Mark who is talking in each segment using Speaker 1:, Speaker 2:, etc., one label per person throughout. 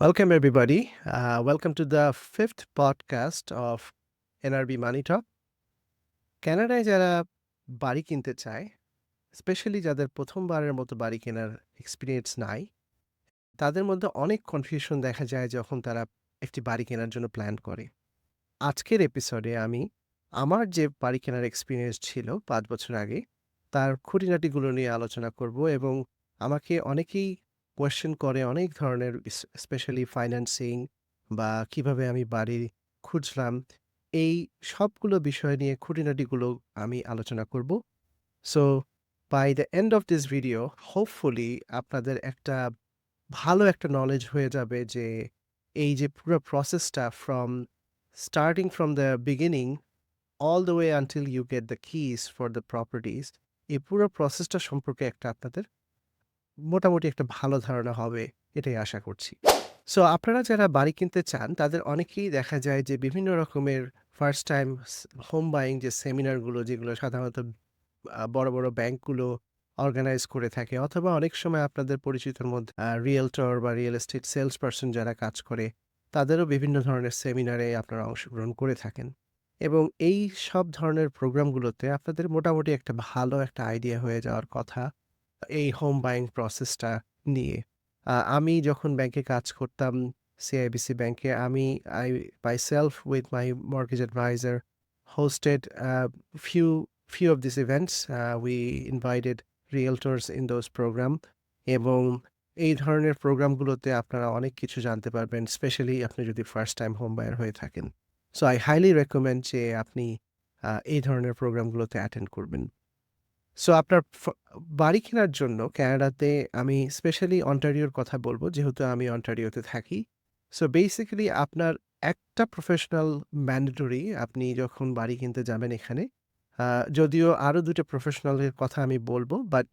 Speaker 1: Welcome, everybody. Welcome to the fifth podcast of NRB Money Talk. কানাডায় যারা বাড়ি কিনতে চায়, স্পেশালি যাদের প্রথমবারের মতো বাড়ি কেনার এক্সপিরিয়েন্স নাই, তাদের মধ্যে অনেক কনফিউশন দেখা যায় যখন তারা একটি বাড়ি কেনার জন্য প্ল্যান করে। আজকের এপিসোডে আমি আমার যে বাড়ি কেনার এক্সপিরিয়েন্স ছিল ৫ বছর আগে, তার খুঁটিনাটিগুলো নিয়ে আলোচনা করব এবং আমাকে অনেকেই কোয়েশ্চেন করে অনেক ধরনের স্পেশালি ফাইন্যান্সিং বা কিভাবে আমি বাড়ি খুঁজলাম, এই সবগুলো বিষয় নিয়ে খুঁটিনাটিগুলো আমি আলোচনা করব। So by the end of this video hopefully আপনাদের একটা ভালো একটা নলেজ হয়ে যাবে যে এই যে পুরো প্রসেসটা starting from the beginning all the way until you get the keys for the properties, এই পুরো প্রসেসটা সম্পর্কে একটা আপনাদের মোটামুটি একটা ভালো ধারণা হবে, এটাই আশা করছি। সো আপনারা যারা বাড়ি কিনতে চান তাদের অনেকেই দেখা যায় যে বিভিন্ন রকমের ফার্স্ট টাইম হোম বাইং যে সেমিনারগুলো যেগুলো সাধারণত বড়, বড় ব্যাংকগুলো অর্গানাইজ করে থাকে অথবা অনেক সময় আপনাদের পরিচিতর মধ্যে রিয়েলটর বা রিয়েল এস্টেট সেলস পারসন যারা কাজ করে, তাদেরও বিভিন্ন ধরনের সেমিনারে আপনারা অংশগ্রহণ করে থাকেন। এবং এই সব ধরনের প্রোগ্রামগুলোতে আপনাদের মোটামুটি একটা ভালো একটা আইডিয়া হয়ে যাওয়ার কথা এই হোম বাইং প্রসেসটা নিয়ে। আমি যখন ব্যাংকে কাজ করতাম, সিআইবিসি ব্যাংকে, I myself with my mortgage advisor hosted few few of these events. We invited realtors in those program এবং এই ধরনের প্রোগ্রামগুলোতে আপনারা অনেক কিছু জানতে পারবেন, স্পেশালি আপনি যদি ফার্স্ট টাইম হোম বায়ার হয়ে থাকেন। সো I highly recommend যে আপনি এই ধরনের প্রোগ্রামগুলোতে অ্যাটেন্ড করবেন। সো আপনার বাড়ি কেনার জন্য কানাডাতে আমি স্পেশালি অন্টারিওর কথা বলব, যেহেতু আমি অন্টারিওতে থাকি। সো বেসিক্যালি আপনার একটা প্রফেশনাল ম্যান্ডেটরি আপনি যখন বাড়ি কিনতে যাবেন এখানে। যদিও আরও ২ টা প্রফেশনালের কথা আমি বলব, but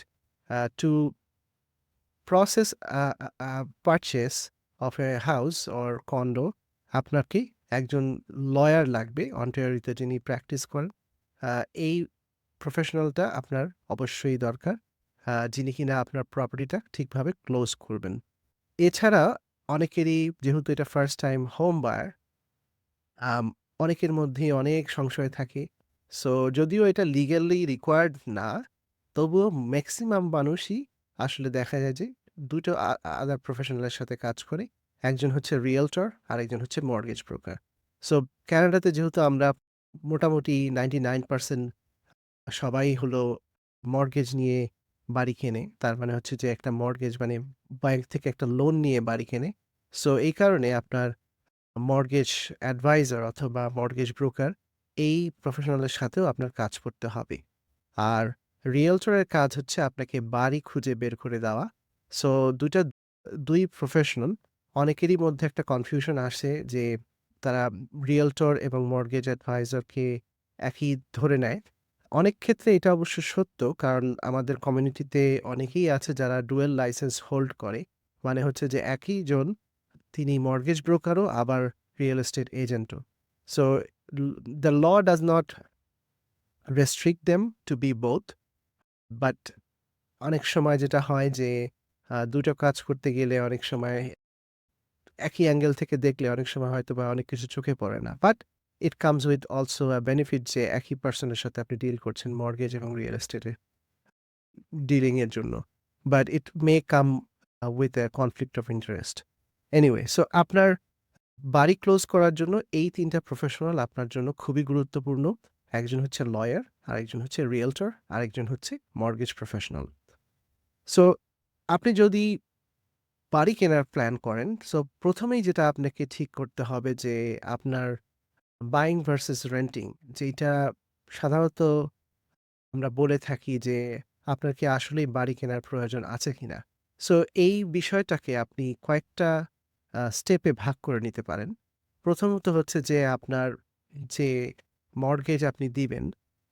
Speaker 1: to process purchase of a house or condo আপনাকে একজন লয়ার লাগবে অন্টারিওতে যিনি প্র্যাকটিস করেন। এই প্রফেশনালটা আপনার অবশ্যই দরকার, যিনি কিনা আপনার প্রপার্টিটা ঠিকভাবে ক্লোজ করবেন। এছাড়া অনেকেরই যেহেতু এটা ফার্স্ট টাইম হোম বায়ার, আম অনেকের মধ্যেই অনেক সংশয় থাকে। সো যদিও এটা লিগ্যালি রিকোয়ার্ড না, তবুও মেক্সিমাম মানুষই আসলে দেখা যায় যে ২ টো আদার প্রফেশনালের সাথে কাজ করে। একজন হচ্ছে রিয়েলটর, আরেকজন হচ্ছে মর্টগেজ ব্রোকার। সো কানাডাতে যেহেতু আমরা মোটামুটি 99% সবাই হলো মর্টগেজ নিয়ে বাড়ি কেনে। তার মানে হচ্ছে যে একটা মর্টগেজ মানে ব্যাংক থেকে একটা লোন নিয়ে বাড়ি কেনে। সো এই কারণে আপনার মর্টগেজ অ্যাডভাইজার অথবা মর্টগেজ ব্রোকার এই প্রফেশনালের সাথেও আপনার কাজ করতে হবে। আর রিয়েলটরের কাজ হচ্ছে আপনাকে বাড়ি খুঁজে বের করে দেওয়া। সো ২ প্রফেশনাল, অনেকেরই মধ্যে একটা কনফিউশন আসে যে তারা রিয়েলটর এবং মর্টগেজ অ্যাডভাইজারকে একই ধরে নেয়। অনেক ক্ষেত্রে এটা অবশ্য সত্য, কারণ আমাদের কমিউনিটিতে অনেকেই আছে যারা ডুয়েল লাইসেন্স হোল্ড করে। মানে হচ্ছে যে একই জন তিনি মর্টগেজ ব্রোকারও আবার রিয়েল এস্টেট এজেন্টও। So the law does not restrict them to be both, but অনেক সময় যেটা হয় যে ২ টো কাজ করতে গেলে অনেক সময় একই অ্যাঙ্গেল থেকে দেখলে অনেক সময় হয়তোবা অনেক কিছু চোখে পড়ে না। But it comes with also a benefit যে একই পারসনের সাথে আপনি ডিল করছেন মর্টগেজ এবং রিয়েল এস্টেটে ডিলিং এর জন্য। But it may come with a conflict of interest. Anyway, so আপনার বাড়ি ক্লোজ করার জন্য এই ৩ টা প্রফেশনাল আপনার জন্য খুবই গুরুত্বপূর্ণ। একজন হচ্ছে লয়ার, আরেকজন হচ্ছে রিয়েলটর, আরেকজন হচ্ছে মর্টগেজ প্রফেশনাল। সো আপনি যদি বাড়ি কেনার প্ল্যান করেন, সো ১ম এই যেটা আপনাকে ঠিক করতে হবে যে আপনার বাইং ভার্সাস রেন্টিং, যেইটা সাধারণত আমরা বলে থাকি যে আপনার কি আসলেই বাড়ি কেনার প্রয়োজন আছে কিনা? সো এই বিষয়টাকে আপনি কয়েকটা স্টেপে ভাগ করে নিতে পারেন। প্রথমত হচ্ছে যে আপনার যে মর্টগেজ আপনি দিবেন,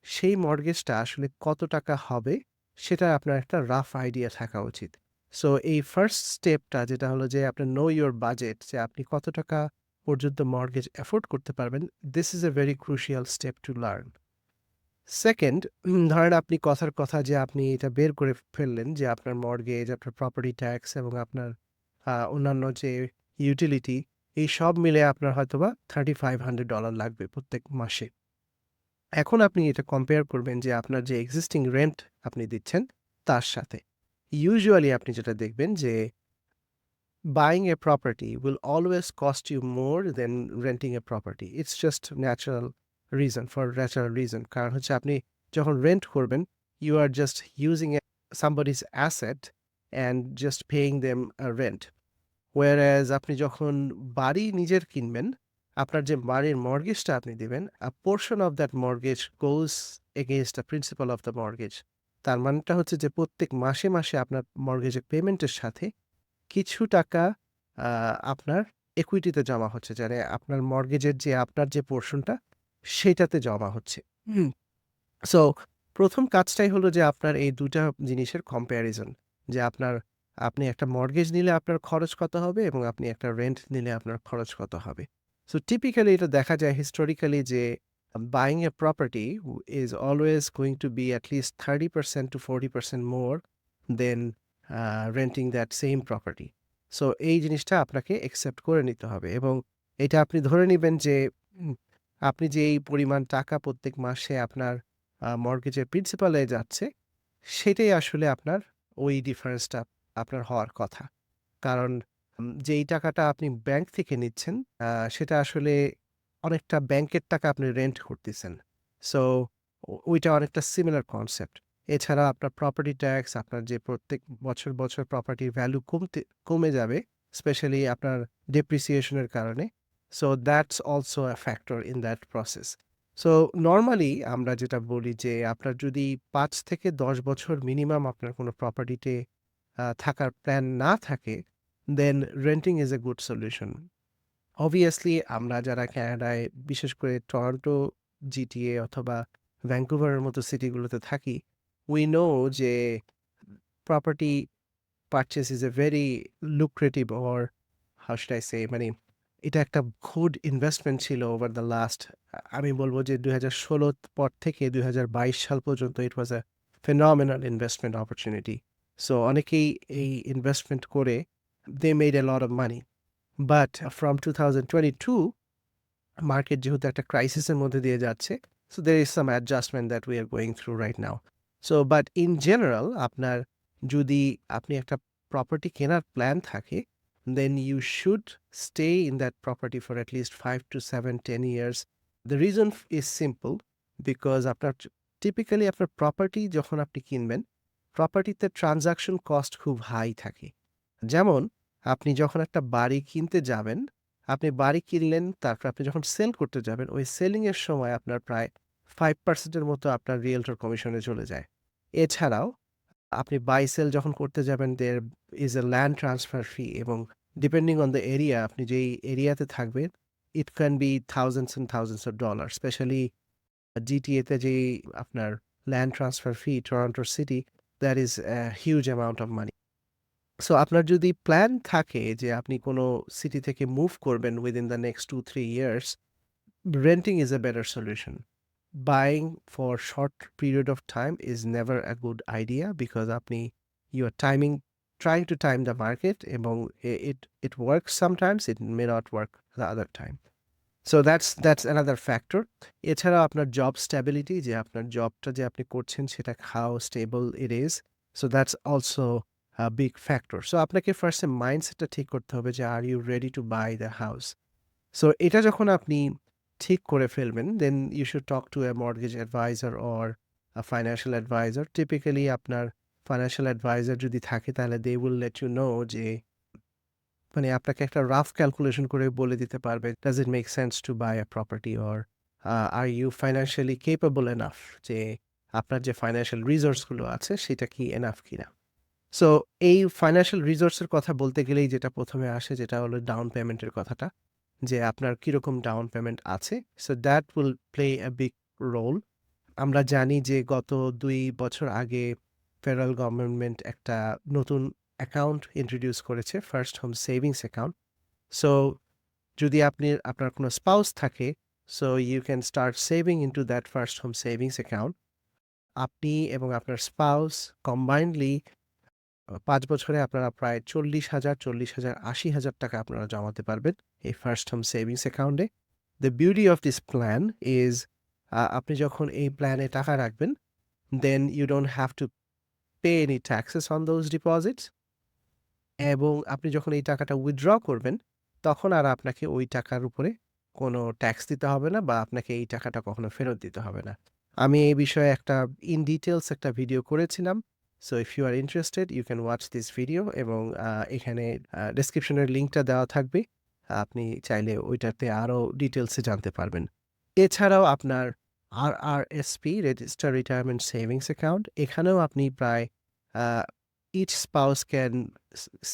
Speaker 1: সেই মর্টগেজটা আসলে কত টাকা হবে সেটার আপনার একটা রাফ আইডিয়া থাকা উচিত। সো এই ফার্স্ট স্টেপটা যেটা হলো যে আপনার নো ইউর বাজেট, যে আপনি কত টাকা পর্যন্ত মর্টগেজ এফোর্ড করতে পারবেন, this is a very crucial step to learn. Second, ধরেন আপনি কথার কথা যে আপনি এটা বের করে ফেললেন যে আপনার মর্টগেজ, আপনার প্রপার্টি ট্যাক্স এবং আপনার অন্যান্য যে ইউটিলিটি এই সব মিলে আপনার হয়তোবা $3,500 লাগবে প্রত্যেক মাসে। এখন আপনি এটা কম্পেয়ার করবেন যে আপনার যে এক্সিস্টিং রেন্ট আপনি দিচ্ছেন তার সাথে। ইউজুয়ালি আপনি যেটা দেখবেন যে buying a property will always cost you more than renting a property. It's just natural natural reason. কারণ হচ্ছে আপনি যখন রেন্ট করবেন, you are just using somebody's asset and just paying them a rent. Whereas আপনি যখন বাড়ি নিজের কিনবেন, আপনার যে বাড়ির মর্টগেজটা আপনি দিবেন, a portion of that mortgage goes against the principal of the mortgage. তার মানেটা হচ্ছে যে প্রত্যেক মাসে, মাসে আপনার মর্টগেজের পেমেন্টের সাথে কিছু টাকা আ আপনার equity তে জমা হচ্ছে। মানে আপনার মর্টগেজের যে আপনার যে পোরশনটা সেটাতে জমা হচ্ছে। হুম। সো ১ম কাজটাই হলো যে আপনার এই ২ টা জিনিসের কম্প্যারিজন। যে আপনি একটা মর্টগেজ নিলে আপনার খরচ কত হবে এবং আপনি একটা রেন্ট নিলে আপনার খরচ কত হবে। সো টিপিক্যালি এটা দেখা যায় হিস্টোরিক্যালি যে buying a property is always going to be at least 30% to 40% more than renting that same property. So এই জিনিসটা আপনাকে অ্যাকসেপ্ট করে নিতে হবে এবং এটা আপনি ধরে নিবেন যে উম আপনি যে এই পরিমাণ টাকা প্রত্যেক মাসে আপনার মর্টগেজের প্রিন্সিপালে যাচ্ছে, সেটাই আসলে আপনার ওই ডিফারেন্সটা আপনার হওয়ার কথা। কারণ যেই টাকাটা আপনি ব্যাংক থেকে নিচ্ছেন, আ সেটা আসলে অনেকটা ব্যাংকের টাকা আপনি রেন্ট করতেছেন। সো ওইটা অনেকটা সিমিলার কনসেপ্ট। এছাড়া আপনার প্রপার্টি ট্যাক্স, আপনার যে প্রত্যেক বছর, বছর প্রপার্টির ভ্যালু কমে যাবে, স্পেশালি আপনার ডেপ্রিসিয়েশন এর কারণে। So that's also a factor in that process. So normally আমরা যেটা বলি যে আপনার যদি ৫ থেকে ১০ বছর মিনিমাম আপনার কোনো প্রপার্টিতে থাকার প্ল্যান না থাকে, then renting is a good solution. Obviously আমরা যারা কানাডায় বিশেষ করে টরন্টো, জিটিএ অথবা ভ্যাঙ্কুভারের মতো সিটিগুলোতে থাকি, উই নো যে property purchase is a very lucrative or how should I say মানে এটা একটা গুড ইনভেস্টমেন্ট ছিল ওভার দ্য লাস্ট আমি বলব যে ২০১৬ পর থেকে ২০২২ সাল পর্যন্ত it was a phenomenal investment opportunity. So অনেকেই এই ইনভেস্টমেন্ট করে they made a lot of money. But from 2022 market যেহেতু একটা ক্রাইসিসের মধ্যে দিয়ে যাচ্ছে, so there is some adjustment that we are going through right now. So but in general আপনার যদি আপনি একটা প্রপার্টি কেনার প্ল্যান থাকে, then you should stay in that property for at least 5 to 7, 10 years. The reason is simple because আপনার typically আপনার property যখন আপনি কিনবেন, প্রপার্টিতে ট্রানজাকশন কস্ট খুব হাই থাকে। যেমন আপনি যখন একটা বাড়ি কিনতে যাবেন, আপনি বাড়ি কিনলেন, তারপর আপনি যখন সেল করতে যাবেন, ওই সেলিং এর সময় আপনার প্রায় 5% এর মতো আপনার রিয়েলটর কমিশনে চলে যায়। এছাড়াও আপনি বাই সেল যখন করতে যাবেন, there is a land transfer fee এবং ডিপেন্ডিং অন দ্য এরিয়া আপনি যেই এরিয়াতে থাকবেন, it can be thousands and thousands of dollar. Specially GTA তে যেই আপনার land transfer fee Toronto city, that is a huge amount of money. So আপনার যদি প্ল্যান থাকে যে আপনি কোনো সিটি থেকে মুভ করবেন within the next 2-3 years, renting is a better solution. Buying for short period of time is never a good idea because আপনি you are trying to time the market এবং it works sometimes, it may not work the other time. So that's another factor. এছাড়াও আপনার job stability যে আপনার জবটা যে আপনি করছেন সেটা how stable it is. So that's also a big factor. So আপনাকে ফার্স্ট এ মাইন্ডসেটটা ঠিক করতে হবে যে are you ready to buy the house? So এটা যখন আপনি ঠিক করে ফেলবেন, then you should talk to a mortgage advisor or a financial advisor. Typically আপনার ফাইন্যান্সিয়াল অ্যাডভাইজার যদি থাকে তাহলে they will let you know যে মানে আপনাকে একটা রাফ ক্যালকুলেশন করে বলে দিতে পারবে, does it make sense to buy a property or are you financially capable enough যে আপনার যে ফাইন্যান্সিয়াল রিসোর্স গুলো আছে সেটা কি এনাফ কিনা। সো এই ফাইন্যান্সিয়াল রিসোর্স এর কথা বলতে গেলেই যেটা ১ম এ আসে যেটা হলো ডাউন পেমেন্টের কথাটা। যে আপনার কিরকম ডাউন পেমেন্ট আছে। So that will play a big role. আমরা জানি যে গত ২ বছর আগে ফেডারাল গভর্নমেন্ট একটা নতুন অ্যাকাউন্ট ইন্ট্রোডিউস করেছে, first home savings account. So যদি আপনার কোনো স্পাউস থাকে, so you can start saving into that first home savings account. আপনি এবং আপনার স্পাউস কম্বাইন্ডলি ৫ বছরে আপনারা প্রায় ৪০,০০০, ৪০,০০০, ৮০,০০০ টাকা আপনারা জমাতে পারবেন এই ফার্স্ট হোম সেভিংস অ্যাকাউন্টে। The beauty of this plan is আপনি যখন এই প্ল্যানে টাকা রাখবেন, then you don't have to pay any taxes on those deposits এবং আপনি যখন এই টাকাটা উইথড্র করবেন, তখন আর আপনাকে ওই টাকার উপরে কোনো ট্যাক্স দিতে হবে না বা আপনাকে এই টাকাটা কখনো ফেরত দিতে হবে না। আমি এই বিষয়ে একটা ইন ডিটেইলস একটা ভিডিও করেছিলাম। So if you are interested you can watch this video এবং এখানে ডেসক্রিপশনের লিঙ্কটা দেওয়া থাকবে। আপনি চাইলে ওইটাতে আরো ডিটেইলসে জানতে পারবেন। এছাড়াও আপনার RRSP registered retirement savings account এখানেও আপনি প্রায় uh each spouse can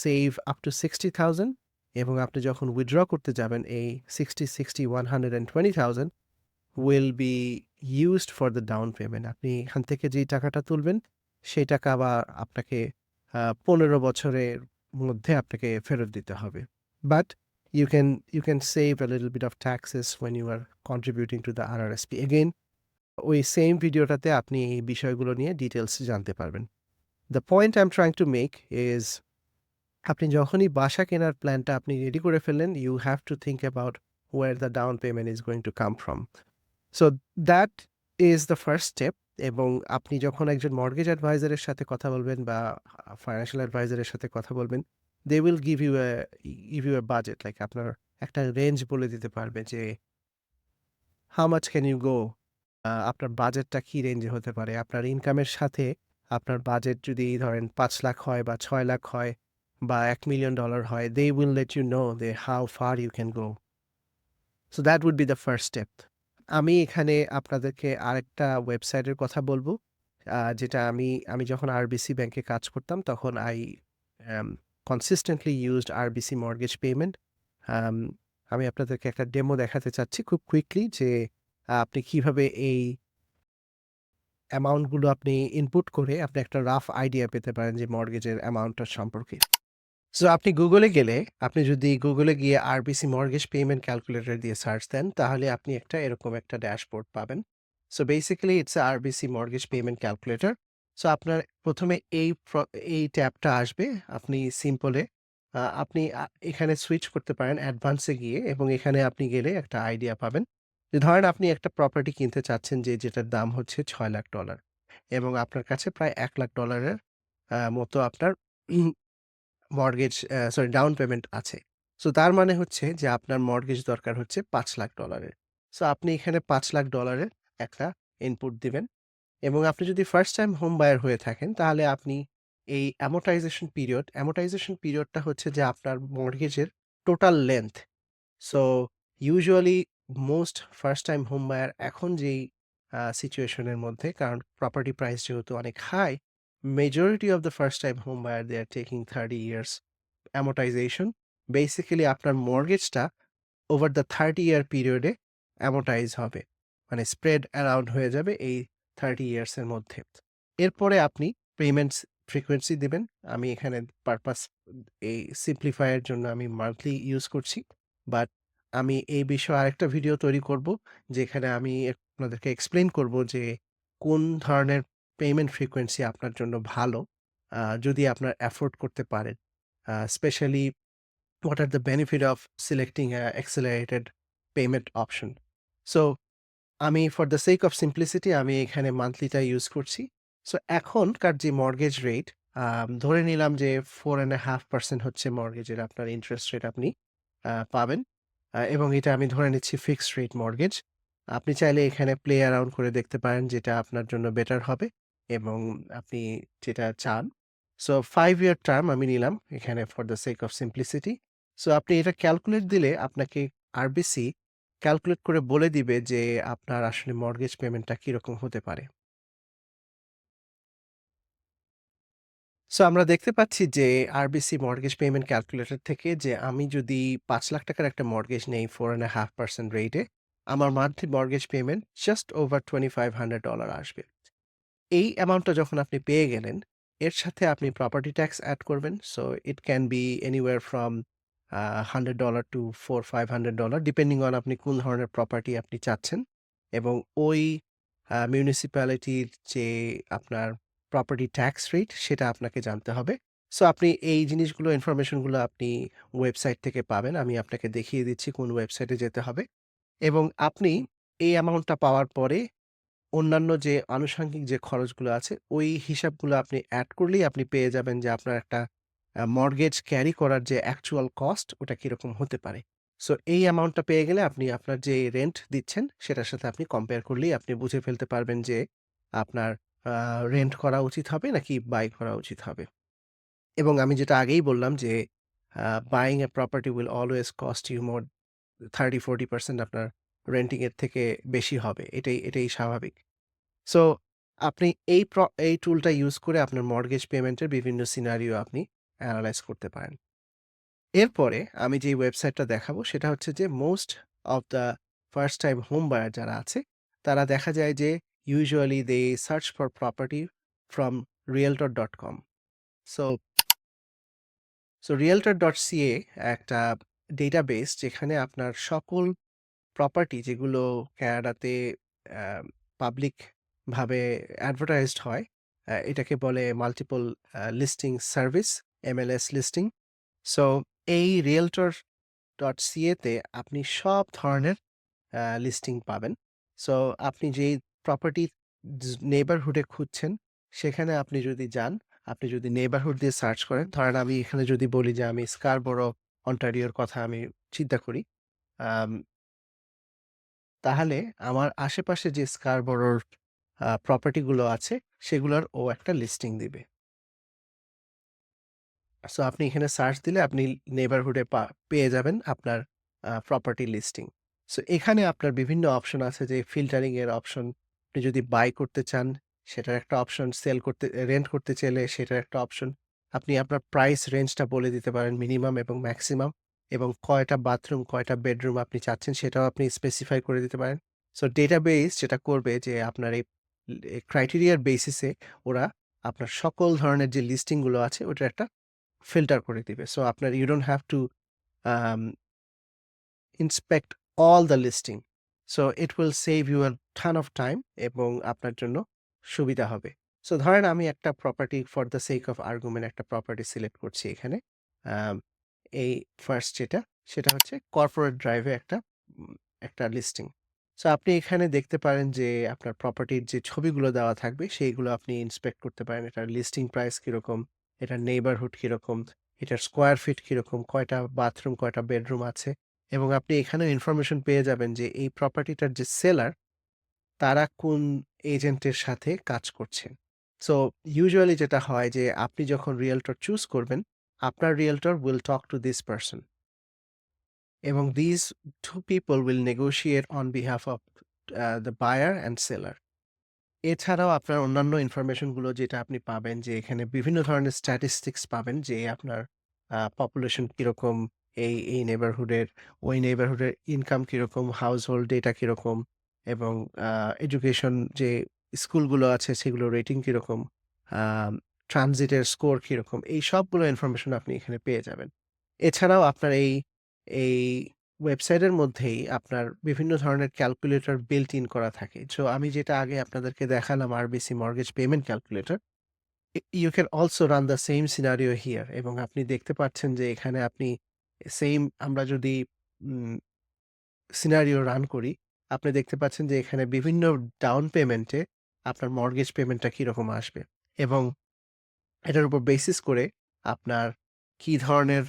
Speaker 1: save up to 60,000 এবং আপনি যখন উইথড্র করতে যাবেন এই 60, 60, 120,000 will be used for the down payment. আপনি এখান থেকে যেই টাকাটা তুলবেন, সেই টাকা আবার আপনাকে ১৫ বছরের মধ্যে আপনাকে ফেরত দিতে হবে। But you can save a little bit of taxes when you are contributing to the RRSP. Again, ওই সেম ভিডিওটাতে আপনি এই বিষয়গুলো নিয়ে ডিটেইলস জানতে পারবেন। The point I'm trying to make is আপনি যখনই বাসা কেনার প্ল্যানটা আপনি রেডি করে ফেললেন, you have to think about where the down payment is going to come from. So that is the first step এবং আপনি যখন একজন মর্টগেজ অ্যাডভাইজারের সাথে কথা বলবেন বা ফাইন্যান্সিয়াল অ্যাডভাইজারের সাথে কথা বলবেন, they will give you a budget like আপনার একটা রেঞ্জ বলে দিতে পারবে যে how much can you go? আপনার বাজেটটা কি রেঞ্জে হতে পারে? আপনার ইনকামের সাথে আপনার বাজেট যদি ধরেন ৫,০০,০০০ হয় বা ৬,০০,০০০ হয় বা $১,০০,০০০ হয়, they will let you know যে how far you can go. So that would be the first step. আমি এখানে আপনাদেরকে আরেকটা ওয়েবসাইটের কথা বলবো। যেটা আমি যখন আরবিসি ব্যাংকে কাজ করতাম তখন um consistently used RBC mortgage payment. Um আমি আপনাদেরকে একটা ডেমো দেখাতে চাচ্ছি খুব কুইকলি যে আপনি কিভাবে এই অ্যামাউন্ট গুলো আপনি ইনপুট করে আপনি একটা রাফ আইডিয়া পেতে পারেন যে মর্টগেজের অ্যামাউন্টটা সম্পর্কে। সো আপনি গুগলে গেলে আপনি যদি গুগলে গিয়ে আরবিসি মর্টগেজ পেমেন্ট ক্যালকুলেটর দিয়ে সার্চ দেন তাহলে আপনি এরকম একটা ড্যাশবোর্ড পাবেন। So basically it's a RBC mortgage payment calculator. So আপনার ১ম এ এই ট্যাবটা আসবে। আপনি সিম্পলে আপনি এখানে সুইচ করতে পারেন অ্যাডভান্সে গিয়ে এবং এখানে আপনি গেলে একটা আইডিয়া পাবেন। যে ধরেন আপনি একটা প্রপার্টি কিনতে চাচ্ছেন যেটার দাম হচ্ছে $৬,০০,০০০ এবং আপনার কাছে প্রায় $১,০০,০০০ এর মতো আপনার ডাউন পেমেন্ট আছে। সো তার মানে হচ্ছে যে আপনার মর্টগেজ দরকার হচ্ছে $৫,০০,০০০ এর। সো আপনি এখানে $৫,০০,০০০ এর একটা ইনপুট দিবেন এবং আপনি যদি ফার্স্ট টাইম হোম বায়ার হয়ে থাকেন তাহলে আপনি এই অ্যামortization পিরিয়ডটা হচ্ছে যে আপনার মর্টগেজের total length. So usually most first time home buyer এখন যেই সিচুয়েশন এর মধ্যে কারণ প্রপার্টি প্রাইস যেহেতু অনেক high, majority of the first time home buyer they are taking 30 years amortization. Basically আপনার মর্টগেজটা ওভার দ্য 30 ইয়ার পিরিয়ডে অ্যামortize হবে। মানে স্প্রেড অ্যারাউন্ড হয়ে যাবে এই 30 ইয়ার্স এর মধ্যে। এরপরে আপনি পেমেন্টস ফ্রিকোয়েন্সি দিবেন। আমি এখানে পারপাস এই সিম্পলিফাই এর জন্য আমি মান্থলি ইউজ করছি। বাট আমি এই বিষয়ে আরেকটা ভিডিও তৈরি করব, যেখানে আমি আপনাদেরকে এক্সপ্লেইন করব যে কোন ধরনের পেমেন্ট ফ্রিকোয়েন্সি আপনার জন্য ভালো, যদি আপনার এফোর্ড করতে পারেন। Specially what are the benefit of selecting a accelerated payment option. So আমি for the sake of simplicity আমি এখানে মান্থলিটা ইউজ করছি। সো এখনকার যে মর্টগেজ রেট ধরে নিলাম যে 4.5% হচ্ছে মর্টগেজের আপনার ইন্টারেস্ট রেট আপনি পাবেন। এবং এটা আমি ধরে নিচ্ছি ফিক্সড রেট মর্টগেজ। আপনি চাইলে এখানে প্লে অ্যারাউন্ড করে দেখতে পারেন যেটা আপনার জন্য বেটার হবে এবং আপনি যেটা চান। সো 5 ইয়ার টার্ম আমি নিলাম এখানে for the sake of simplicity. So আপনি এটা ক্যালকুলেট দিলে আপনাকে আরবিসি ক্যালকুলেট করে বলে দিবে যে আপনার আসলে মর্টগেজ পেমেন্টটা কিরকম হতে পারে। সো আমরা দেখতে পাচ্ছি যে আরবিসি মর্টগেজ পেমেন্ট ক্যালকুলেটর থেকে যে আমি যদি ৳৫,০০,০০০ র একটা মর্টগেজ নেই 4.5% রেটে, আমার monthly mortgage payment just over $2,500 আসবে। এই অ্যামাউন্টটা যখন আপনি পেয়ে গেলেন, এর সাথে আপনি প্রপার্টি ট্যাক্স এড করবেন। So it can be anywhere from $100 to $400-500 depending on আপনি কোন ধরনের প্রপার্টি আপনি চাচ্ছেন এবং ওই মিউনিসিপ্যালিটির যে আপনার প্রপার্টি ট্যাক্স রেট সেটা আপনাকে জানতে হবে। সো আপনি এই জিনিসগুলো ইনফরমেশনগুলো আপনি ওয়েবসাইট থেকে পাবেন। আমি আপনাকে দেখিয়ে দিচ্ছি কোন ওয়েবসাইটে যেতে হবে এবং আপনি এই অ্যামাউন্টটা পাওয়ার পরে অন্যান্য যে আনুষঙ্গিক যে খরচগুলো আছে, ওই হিসাবগুলো আপনি এড করলেই আপনি পেয়ে যাবেন যে আপনার একটা মর্টগেজ ক্যারি করার যে অ্যাকচুয়াল কস্ট ওটা কিরকম হতে পারে। সো এই অ্যামাউন্টটা পেয়ে গেলে আপনি আপনার যে রেন্ট দিচ্ছেন সেটার সাথে আপনি কম্পেয়ার করলেই আপনি বুঝে ফেলতে পারবেন যে আপনার আ রেন্ট করা উচিত হবে নাকি বাই করা উচিত হবে। এবং আমি যেটা আগেই বললাম যে buying a property will always cost you more 30-40% আপনার রেন্টিং এর থেকে বেশি হবে। এটাই স্বাভাবিক। সো আপনি এই টুলটা ইউজ করে আপনার মর্টগেজ পেমেন্টের বিভিন্ন সিনারিও আপনি এনালাইজ করতে পারেন। এরপরে আমি যেই ওয়েবসাইটটা দেখাবো সেটা হচ্ছে যে most of the first time home buyer যারা আছে, তারা দেখা যায় যে usually they search for property from realtor.com। So realtor.ca একটা ডেটাবেস যেখানে আপনার সকল প্রপার্টি যেগুলো কানাডাতে আ পাবলিক ভাবে অ্যাডভার্টাইজড হয়, এটাকে বলে multiple listing service, MLS listing. So এই realtor.ca তে আপনি সব ধরনের লিস্টিং পাবেন। সো আপনি যেই প্রপার্টি নেইবারহুডে খুঁজছেন, সেখানে আপনি যদি যান, আপনি যদি নেইবারহুড দিয়ে সার্চ করেন, ধরেন আমি এখানে যদি বলি যে আমি স্কারবোরো, অন্টারিওর কথা আমি চিন্তা করি। আম তাহলে আমার আশেপাশে যে স্কারবোরোর প্রপার্টি গুলো আছে, সেগুলোর ও একটা লিস্টিং দিবে। সো আপনি এখানে সার্চ দিলে আপনি নেইবারহুডে পেয়ে যাবেন আপনার প্রপার্টি লিস্টিং। সো এখানে আপনার বিভিন্ন অপশন আছে যে ফিল্টারিং এর অপশন। আপনি যদি বাই করতে চান সেটার একটা অপশন, রেন্ট করতে চাইলে সেটার একটা অপশন। আপনি আপনার প্রাইস রেঞ্জটা বলে দিতে পারেন মিনিমাম এবং মেক্সিমাম এবং কয়টা বাথরুম, কয়টা বেডরুম আপনি চাচ্ছেন সেটাও আপনি স্পেসিফাই করে দিতে পারেন। সো ডেটাবেস যেটা করবে যে আপনার এই ক্রাইটেরিয়ার বেসিসে ওরা আপনার সকল ধরনের যে লিস্টিং গুলো আছে ওটার একটা ফিল্টার করে দিবে। সো আপনার you don't have to um, inspect all the listing. So it will save you a ton of time এবং আপনার জন্য সুবিধা হবে। সো ধরেন আমি একটা property for the sake of argument একটা প্রপার্টি সিলেক্ট করছি এখানে। আম এই ফার্স্ট সেটা হচ্ছে কর্পোরেট ড্রাইভে একটা লিস্টিং। সো আপনি এখানে দেখতে পারেন যে আপনার প্রপার্টির যে ছবিগুলো দেওয়া থাকবে সেইগুলো আপনি ইন্সপেক্ট করতে পারেন। এটার লিস্টিং প্রাইস কিরকম, এটার নেইবারহুড কিরকম, এটার স্কোয়ার ফিট কিরকম, কয়টা বাথরুম, কয়টা বেডরুম আছে এবং আপনি এখানেও ইনফরমেশন পেয়ে যাবেন যে এই প্রপার্টিটার যে সেলার তারা কোন এজেন্টের সাথে কাজ করছেন। সো ইউজুয়ালি যেটা হয় যে আপনি যখন রিয়েলটর চুজ করবেন, আপনার realtor will talk to this person এবং these 2 people will negotiate on behalf of the buyer and seller। এছাড়াও আপনার অন্যান্য ইনফরমেশন গুলো যেটা আপনি পাবেন যে এখানে বিভিন্ন ধরনের স্ট্যাটিস্টিক্স পাবেন যে আপনার পপুলেশন কিরকম, এই নেইবারহুডের, ওই নেইবারহুডের ইনকাম কিরকম, হাউসহোল্ড ডেটা কিরকম এবং এডুকেশন যে স্কুলগুলো আছে সেগুলোর রেটিং কিরকম, আম ট্রানজিটের স্কোর কিরকম, এই সবগুলো ইনফরমেশন আপনি এখানে পেয়ে যাবেন। এছাড়াও আপনার এই ওয়েবসাইটের মধ্যেই আপনার বিভিন্ন ধরনের ক্যালকুলেটর built in করা থাকে। সো আমি যেটা আগে আপনাদেরকে দেখালাম RBC mortgage payment calculator. You can also run the same scenario here এবং আপনি দেখতে পাচ্ছেন যে এখানে আপনি সেইম আমরা যদি উম সিনারিও রান করি, আপনি দেখতে পাচ্ছেন যে এখানে বিভিন্ন ডাউন পেমেন্টে আপনার মর্টগেজ পেমেন্টটা কিরকম আসবে এবং এটার উপর বেসিস করে আপনার কি ধরনের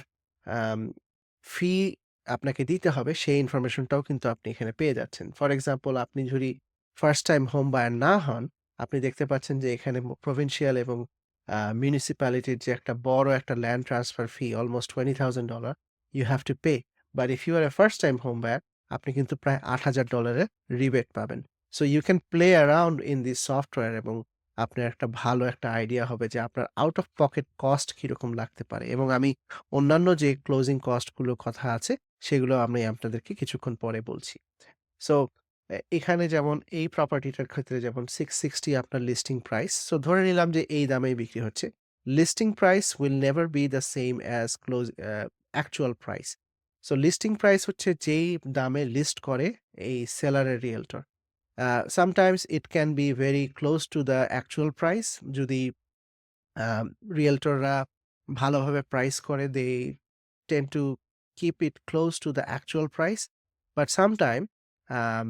Speaker 1: আম ফি আপনাকে দিতে হবে সেই ইনফরমেশনটাও কিন্তু আপনি এখানে পেয়ে যাচ্ছেন। ফর এক্সাম্পল আপনি যদি ফার্স্ট টাইম হোম বায়ার না হন, আপনি দেখতে পাচ্ছেন যে এখানে প্রভিন্সিয়াল এবং মিউনিসিপ্যালিটির যে একটা বড় একটা land transfer fee almost $20,000 you have to pay. But if you are a first time home buyer আপনি কিন্তু প্রায় $8,000 এর রিবেট পাবেন। So you can play around in this software এবং আপনার একটা ভালো একটা আইডিয়া হবে যে আপনার আউট অফ পকেট কস্ট কিরকম লাগতে পারে এবং আমি অন্যান্য যে ক্লোজিং কস্ট গুলোর কথা আছে সেগুলো আমি আপনাদেরকে কিছুক্ষণ পরে বলছি। সো এখানে যেমন এই প্রপার্টিটার ক্ষেত্রে যেমন 660 আপনার লিস্টিং প্রাইস। সো ধরে নিলাম যে এই দামেই বিক্রি হচ্ছে। Listing price will never be the same as actual price. So listing price হচ্ছে যেই দামে লিস্ট করে এই সেলারের realtor. sometimes it can be very close to the actual price যদি রিয়েলটররা ভালোভাবে প্রাইস করে। They tend to keep it close to the actual price. But sometime um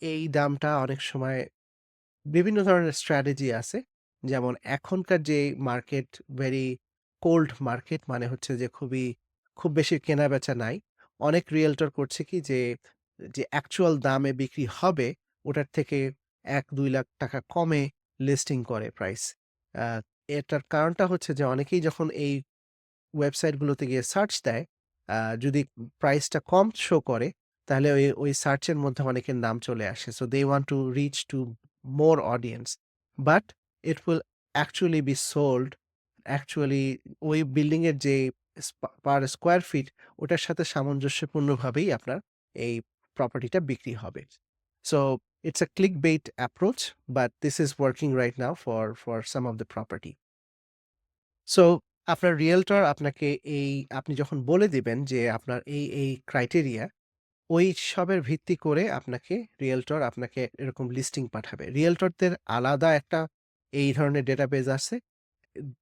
Speaker 1: এই দামটা অনেক সময় বিভিন্ন ধরনের স্ট্র্যাটেজি আছে। যেমন এখনকার যে মার্কেট ভেরি কোল্ড মার্কেট মানে হচ্ছে যে খুব বেশি কেনাবেচা নাই। অনেক রিয়েলটর করছে কি যে অ্যাকচুয়াল দামে বিক্রি হবে ওটার থেকে ৳১-২ লাখ কমে লিস্টিং করে প্রাইস। আ এটার কারণটা হচ্ছে যে অনেকেই যখন এই ওয়েবসাইটগুলোতে গিয়ে সার্চ দেয়, আ যদি প্রাইসটা কম শো করে, তাহলে ওই সার্চের মধ্যে অনেকের নাম চলে আসে। So they want to reach to more audience. But it will actually be sold actually ওই বিল্ডিং এর যে পার স্কোয়ার ফিট ওটার সাথে সামঞ্জস্যপূর্ণভাবেই আপনার এই প্রপার্টিটা বিক্রি হবে। So it's a clickbait approach, but this is working right now for some of the property. So আপনার রিয়েলটর আপনাকে আপনি যখন বলে দিবেন যে আপনার এই ক্রাইটেরিয়া, ওই সবের ভিত্তি করে আপনাকে এরকম লিস্টিং পাঠাবে। রিয়েলটরদের আলাদা একটা এই ধরনের ডেটাবেজ আছে।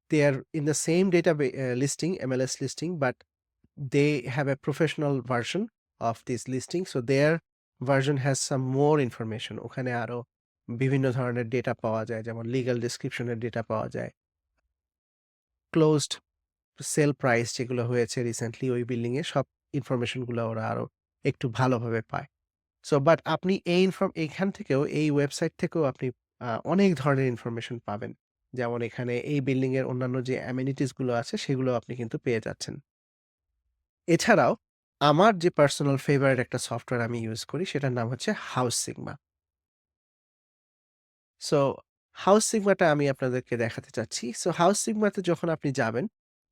Speaker 1: They are in the same listing, MLS listing, but they have a professional version of this listing. So their version has some more information. ওখানে আরো বিভিন্ন ধরনের ডেটা পাওয়া যায়। যেমন লিগ্যাল ডেসক্রিপশন এর ডেটা পাওয়া যায়। ক্লোজড সেল প্রাইস যেগুলো হয়েছে রিসেন্টলি ওই বিল্ডিং এ সব ইনফরমেশন গুলো ওরা আরো একটু ভালোভাবে পায়। সো বাট আপনি এইখান থেকেও এই ওয়েবসাইট থেকেও আপনি অনেক ধরনের ইনফরমেশন পাবেন। যেমন এখানে এই বিল্ডিং এর অন্যান্য যে অ্যামেনিটিস গুলো আছে সেগুলো আপনি কিন্তু পেয়ে যাচ্ছেন। এছাড়াও আমার যে পার্সোনাল ফেভারিট একটা সফটওয়্যার আমি ইউজ করি সেটার নাম হচ্ছে হাউস সিগমা। সো হাউস সিগমাটা আমি আপনাদেরকে দেখাতে চাচ্ছি। সো হাউস সিগমাতে যখন আপনি যাবেন,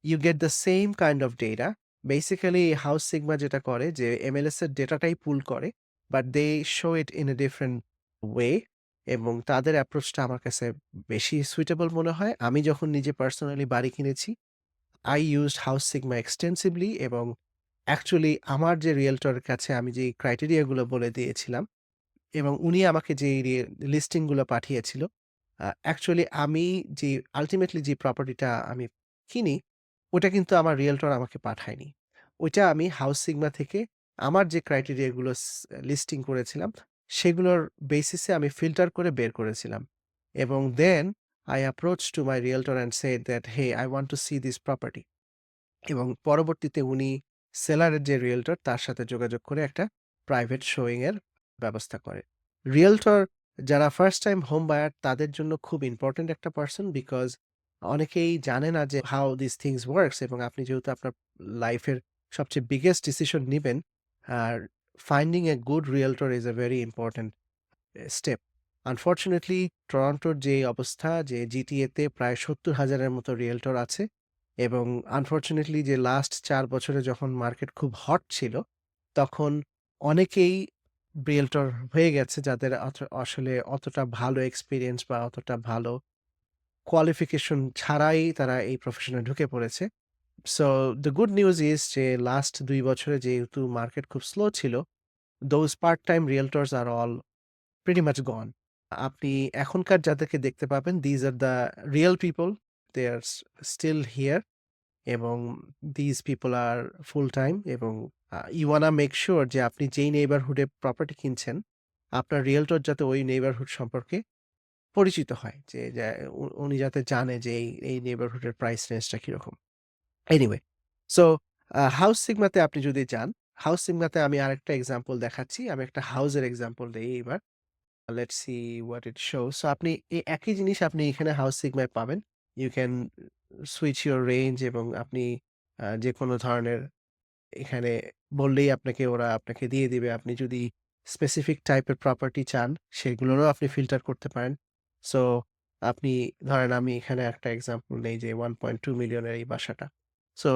Speaker 1: you get the same kind of data. Basically House Sigma যেটা করে যে MLS এর ডেটাটাই পুল করে, but they show it in a different way এবং তাদের অ্যাপ্রোচটা আমার কাছে বেশি সুইটেবল মনে হয়। আমি যখন নিজে পার্সোনালি বাড়ি কিনেছি, I used House Sigma extensively এবং অ্যাকচুয়ালি আমার যে রিয়েলটরের কাছে আমি যেই ক্রাইটেরিয়া গুলো বলে দিয়েছিলাম এবং উনি আমাকে যেই লিস্টিং গুলো পাঠিয়েছিল, অ্যাকচুয়ালি আমি যে আল্টিমেটলি যে প্রপার্টিটা আমি কিনি, ওটা কিন্তু আমার রিয়েলটর আমাকে পাঠায়নি। ওইটা আমি হাউস সিগমা থেকে আমার যে ক্রাইটেরিয়া গুলো লিস্টিং করেছিলাম, সেগুলোর বেসিসে আমি ফিল্টার করে বের করেছিলাম। এবং দেন I approached to my realtor and said that, "Hey, I want to see this property." এবং পরবর্তীতে উনি সেলারের যে রিয়েলটর তার সাথে যোগাযোগ করে একটা প্রাইভেট শোয়িং এর ব্যবস্থা করে। রিয়েলটর যারা ফার্স্ট টাইম হোম বায়ার তাদের জন্য খুব ইম্পোর্টেন্ট একটা পারসন বিকজ অনেকেই জানে না যে হাউ দিস থিংস ওয়ার্কস এবং আপনি যেহেতু আপনার লাইফের সবচেয়ে বিগেস্ট ডিসিশন নিবেন আর finding a good realtor is a very important step. Unfortunately টরন্টোর যে অবস্থা যে GTA তে প্রায় ৭০,০০০ এর মতো রিয়েলটর আছে এবং আনফরচুনেটলি যে লাস্ট ৪ বছরে যখন মার্কেট খুব হট ছিল, তখন অনেকেই রিয়েলটর হয়ে গেছে যাদের আসলে অতটা ভালো এক্সপেরিয়েন্স বা অতটা ভালো কোয়ালিফিকেশন ছাড়াই তারা এই প্রফেশনে ঢুকে পড়েছে। So the good news is যে লাস্ট ২ বছরে যেহেতু মার্কেট খুব স্লো ছিল, those part time realtors are all pretty much gone. আপনি এখনকার যাদেরকে দেখতে পাবেন, these are the real people. They are still here এবং these people are full time এবং you wanna make sure যে আপনি যেই নেইবারহুড এ প্রপার্টি কিনছেন, আপনার রিয়েলটর যাতে ওই নেইবারহুড সম্পর্কে পরিচিত হয়। যে উনি যাতে জানে যে এই নেইবারহুড এর প্রাইস রেঞ্জটা কিরকম। এনিওয়ে, সো হাউস সিগমাতে আপনি যদি যান, হাউস সিগমাতে আমি আরেকটা এক্সাম্পল দেখাচ্ছি। আমি একটা হাউসের এক্সাম্পল দেই এইবার। Let's see what it shows. So আপনি এই একই জিনিস আপনি এখানে হাউস সিগমায় পাবেন। You can switch your range এবং আপনি যেকোনো ধরনের এখানে বললেই ওরা আপনাকে দিয়ে দিবে। আপনি যদি স্পেসিফিক টাইপের প্রপার্টি চান, সেগুলোরও আপনি ফিল্টার করতে পারেন। সো আপনি ধরেন আমি এখানে একটা এক্সাম্পল নেই যে 1.2 মিলিয়নের এই বাসাটা। সো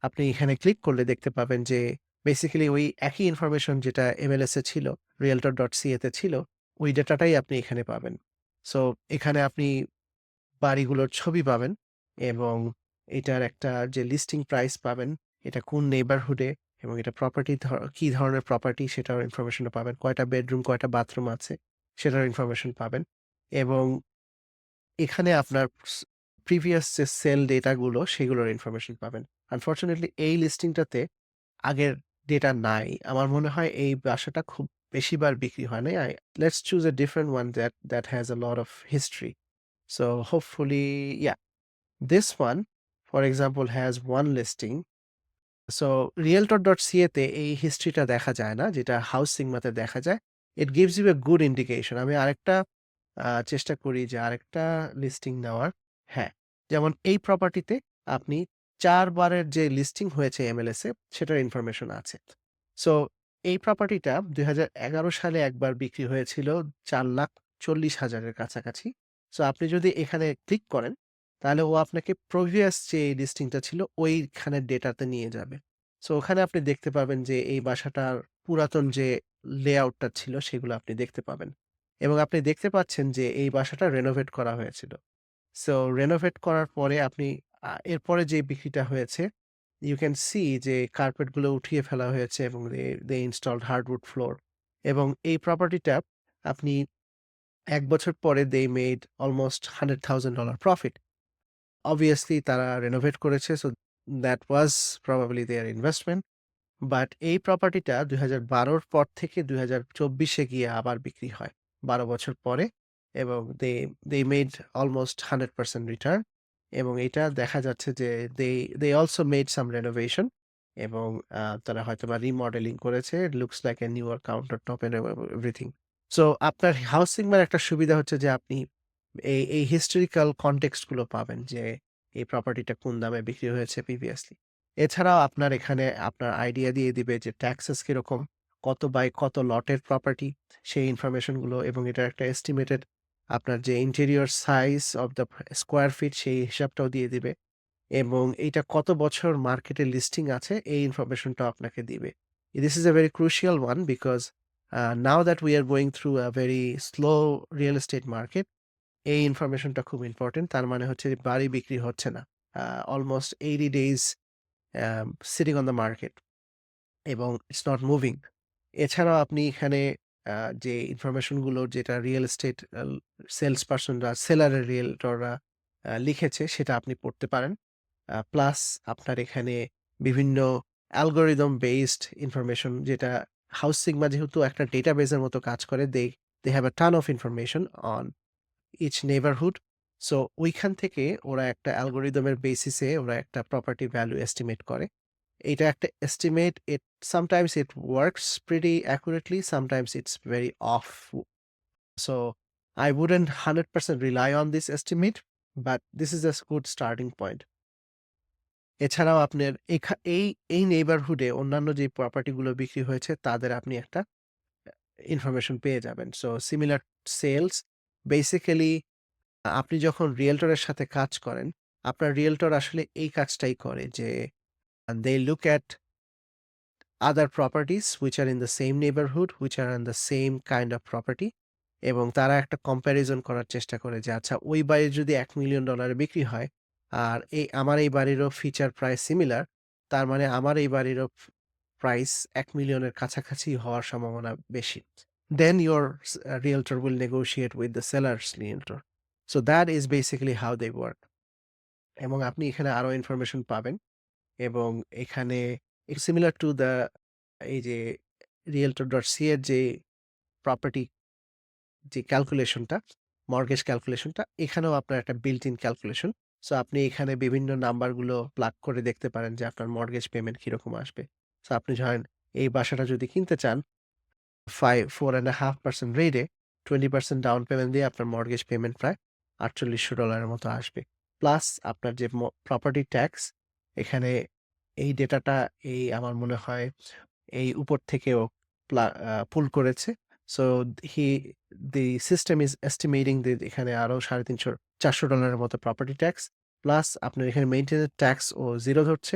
Speaker 1: আপনি এখানে ক্লিক করলে দেখতে পাবেন যে বেসিক্যালি ওই একই ইনফরমেশন যেটা MLS এ ছিল, realtor.ca তে ছিল, ওই ডেটাটাই আপনি এখানে পাবেন। সো এখানে আপনি বাড়িগুলোর ছবি পাবেন এবং এটার একটা যে লিস্টিং প্রাইস পাবেন, এটা কোন নেইবারহুডে এবং এটা প্রপার্টি কি ধরনের প্রপার্টি সেটার ইনফরমেশনও পাবেন। কয়টা বেডরুম, কয়টা বাথরুম আছে সেটার ইনফরমেশন পাবেন এবং এখানে আপনার প্রিভিয়াস যে সেল ডেটাগুলো সেগুলোর ইনফরমেশন পাবেন। আনফরচুনেটলি এই লিস্টিংটাতে আগের ডেটা নাই। আমার মনে হয় এই বাসাটা খুব বেশিবার বিক্রি হয় নাই। Let's choose a different one that has a lot of history. So hopefully, yeah, this one, for example, has one listing. So realtor.ca তে এই হিস্ট্রিটা দেখা যায় না, যেটা হাউসিংমা তে দেখা যায়। It gives you a good indication. আমি আরেকটা চেষ্টা করি যে আরেকটা লিস্টিং নেওয়ার। হ্যাঁ, যেমন এই প্রপার্টিতে আপনি ৪ বারের যে লিস্টিং হয়েছে MLS এ সেটার ইনফরমেশন আছে। সো এই প্রপার্টিটা ২০১১ সালে একবার বিক্রি হয়েছিল ৪,৪০,০০০ এর কাছাকাছি। সো আপনি যদি এখানে ক্লিক করেন তাহলে ও আপনাকে প্রিভিয়াস যে লিস্টিংটা ছিল ওইখানের ডেটাতে নিয়ে যাবে। সো ওখানে আপনি দেখতে পাবেন যে এই বাসাটার পুরাতন যে লেআউটটা ছিল সেগুলো আপনি দেখতে পাবেন। এবং আপনি দেখতে পাচ্ছেন যে এই বাসাটা রেনোভেট করা হয়েছিল। সো রেনোভেট করার পরে আপনি এরপরে যে বিক্রিটা হয়েছে, ইউ ক্যান সি যে কার্পেট গুলো উঠিয়ে ফেলা হয়েছে এবং দে ইনস্টলড হার্ডউড ফ্লোর। এবং এই প্রপার্টিটা আপনি ১ বছর পরে they made almost $100,000 profit. Obviously তারা রেনোভেট করেছে, so that was probably their investment. But এই প্রপার্টিটা ২০১২ র পর থেকে ২০২৪ এ গিয়ে আবার বিক্রি হয়। ১২ বছর পরে, এবং দে মেড অলমোস্ট 100% রিটার্ন। এবং এটা দেখা যাচ্ছে যে they also made some renovation, এবং তারা হয়তোবা রিমডেলিং করেছে। It looks like a newer counter top and everything. So আপনার হাউসিংমার একটা সুবিধা হচ্ছে যে আপনি এই হিস্টোরিক্যাল কনটেক্সট গুলো পাবেন যে এই প্রপার্টিটা কোন দামে বিক্রি হয়েছে প্রিভিয়াসলি। এছাড়াও আপনার এখানে আপনার আইডিয়া দিয়ে দিবে যে ট্যাক্সেস কিরকম, কত বাই কত লটের প্রপার্টি, সেই ইনফরমেশন গুলো, এবং এটার একটা এস্টিমেটেড আপনার যে interior size of the square feet সেই হিসাবটাও দিয়ে দিবে। এবং এইটা কত বছর মার্কেটে লিস্টিং আছে এই ইনফরমেশনটাও আপনাকে দিবে। This is a very crucial one because now that we are going through a very slow real estate market, এই ইনফরমেশনটা খুব ইম্পোর্টেন্ট। তার মানে হচ্ছে যে বাড়ি বিক্রি হচ্ছে না। Almost 80 days sitting on the market, এবং ইটস নট মুভিং। এছাড়াও আপনি এখানে যে ইনফরমেশন গুলো যেটা রিয়েল এস্টেট সেলস পারসনরা, সেলারের রিয়েলটররা লিখেছে সেটা আপনি পড়তে পারেন। প্লাস আপনার এখানে বিভিন্ন অ্যালগরিদম বেসড ইনফরমেশন, যেটা হাউস সিগমা যেহেতু একটা ডেটাবেসের মতো কাজ করে, they have a ton of information on each neighbourhood. So ওইখান থেকে ওরা একটা অ্যালগরিদমের বেসিসে ওরা একটা প্রপার্টি ভ্যালু এস্টিমেট করে। এটা একটা estimate, sometimes it works pretty accurately, sometimes it's very off. So I wouldn't 100% rely on this estimate, but this is a good starting point. এছাড়াও আপনার এই নেইবারহুডে অন্যান্য যে প্রপার্টি গুলো বিক্রি হয়েছে তাদের আপনি একটা ইনফরমেশন পেয়ে যাবেন। সো সিমিলার সেলস, বেসিক্যালি আপনি যখন রিয়েলটরের সাথে কাজ করেন, আপনার রিয়েলটর আসলে এই কাজটাই করে যে they look at other properties which are in the same neighborhood, which are in the same kind of property, এবং তারা একটা কম্প্যারিজন করার চেষ্টা করে যে আচ্ছা ওই বাড়ি যদি $1,000,000 এ বিক্রি হয় আর আমার এই বাড়িরও ফিচার প্রাইস সিমিলার, তার মানে আমার এই বাড়িরও প্রাইস 1,000,000 এর কাছাকাছি হওয়ার সম্ভাবনা বেশি। Then your realtor will negotiate with the seller's realtor. So that is basically how they work. এবং আপনি এখানে আরো ইনফরমেশন পাবেন, এবং এখানে সিমিলার টু দ্য এই যে realtor.ca এর যে প্রপার্টি যে ক্যালকুলেশনটা, মর্টগেজ ক্যালকুলেশনটা, এখানেও আপনার একটা built in ক্যালকুলেশন। সো আপনি এখানে বিভিন্ন নাম্বারগুলো প্লাগ করে দেখতে পারেন যে আপনার মর্টগেজ পেমেন্ট কিরকম আসবে। সো আপনি ধরেন এই বাসাটা যদি কিনতে চান 4.5% রেটে 20% ডাউন পেমেন্ট দিয়ে আপনার মর্টগেজ পেমেন্ট প্রায় $৪৮০০ এর মতো আসবে। প্লাস আপনার যে প্রপার্টি ট্যাক্স, এখানে এই ডেটাটা আমার মনে হয় এই উপর থেকেও পুল করেছে। So he the system is estimating যে এখানে আরো $৩৫০-400 এর মতো প্রপার্টি ট্যাক্স। প্লাস আপনার এখানে মেইনটেন্যান্স ট্যাক্স ও 0 ধরছে,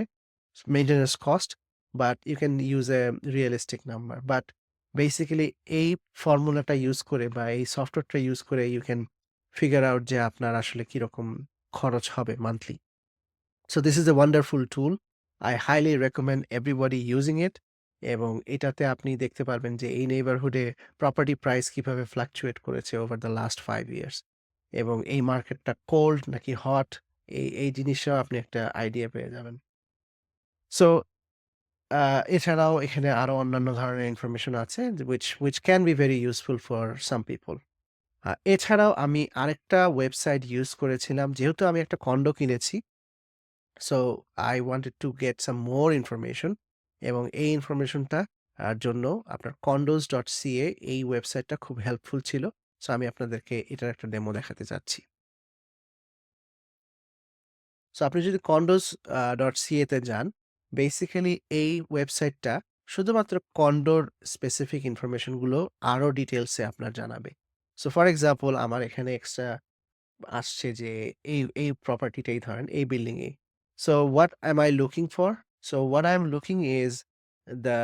Speaker 1: maintenance cost, but you can use a realistic number. But basically এই ফর্মুলাটা ইউজ করে বা এই সফটওয়্যারটা ইউজ করে ইউ ক্যান ফিগার আউট যে আপনার আসলে কিরকম খরচ হবে monthly. So this is a wonderful tool. I highly recommend everybody using it, এবং এটাতে আপনি দেখতে পারবেন যে এই নেইবারহুডে প্রপার্টি প্রাইস কিভাবে ফ্লাকচুয়েট করেছে ওভার দ্য লাস্ট 5 ইয়ার্স, এবং এই মার্কেটটা কোল্ড নাকি হট এই জিনিসটাও আপনি একটা আইডিয়া পেয়ে যাবেন। সো আ এছাড়াও এখানে আরো অন্যান্য ধরনের ইনফরমেশন আছে যে which can be very useful for some people. এছাড়াও আমি আরেকটা ওয়েবসাইট ইউজ করেছিলাম। যেহেতু আমি একটা কন্ডো কিনেছি, so I wanted to get some more information এবং এই ইনফরমেশনটা জন্য আপনার condos.ca এই ওয়েবসাইটটা খুব হেল্পফুল ছিল। সো আমি আপনাদেরকে এটার একটা ডেমো দেখাতে চাচ্ছি। সো আপনি যদি condos .ca তে যান, বেসিক্যালি এই ওয়েবসাইটটা শুধুমাত্র কন্ডোর স্পেসিফিক ইনফরমেশন গুলো আরো ডিটেইলসে আপনার জানাবে। সো ফর এক্সাম্পল আমার এখানে এক্সট্রা আসছে যে এই প্রপার্টিটাই ধরেন এই building A. So what am I looking for? So what I am looking is the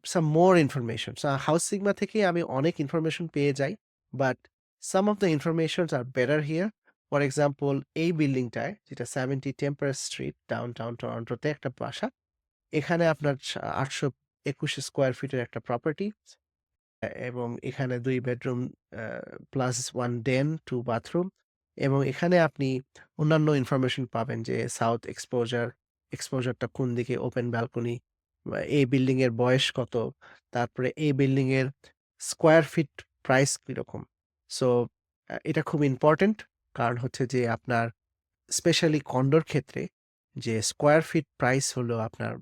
Speaker 1: some more information. So House Sigma থেকে আমি অনেক ইনফরমেশন পেয়ে যাই। But some of the informations are better here. For example এই বিল্ডিংটায় যেটা 70 টেম্পারেস street downtown টরন্টোতে একটা বাসা। এখানে আপনার ৮২১ স্কোয়ার ফিটের একটা প্রপার্টি এবং এখানে ২ বেডরুম প্লাস 1 ডেন, 2 বাথরুম এবং এখানে আপনি অন্যান্য ইনফরমেশন পাবেন যে সাউথ এক্সপোজারটা কোন দিকে, ওপেন ব্যালকনি, এই বিল্ডিং এর বয়স কত, তারপরে এই বিল্ডিং এর স্কোয়ার ফিট প্রাইস কিরকম। সো এটা খুব ইম্পর্টেন্ট। কারণ হচ্ছে যে আপনার স্পেশালি কন্ডোর ক্ষেত্রে যে স্কোয়ার ফিট প্রাইস হলো আপনার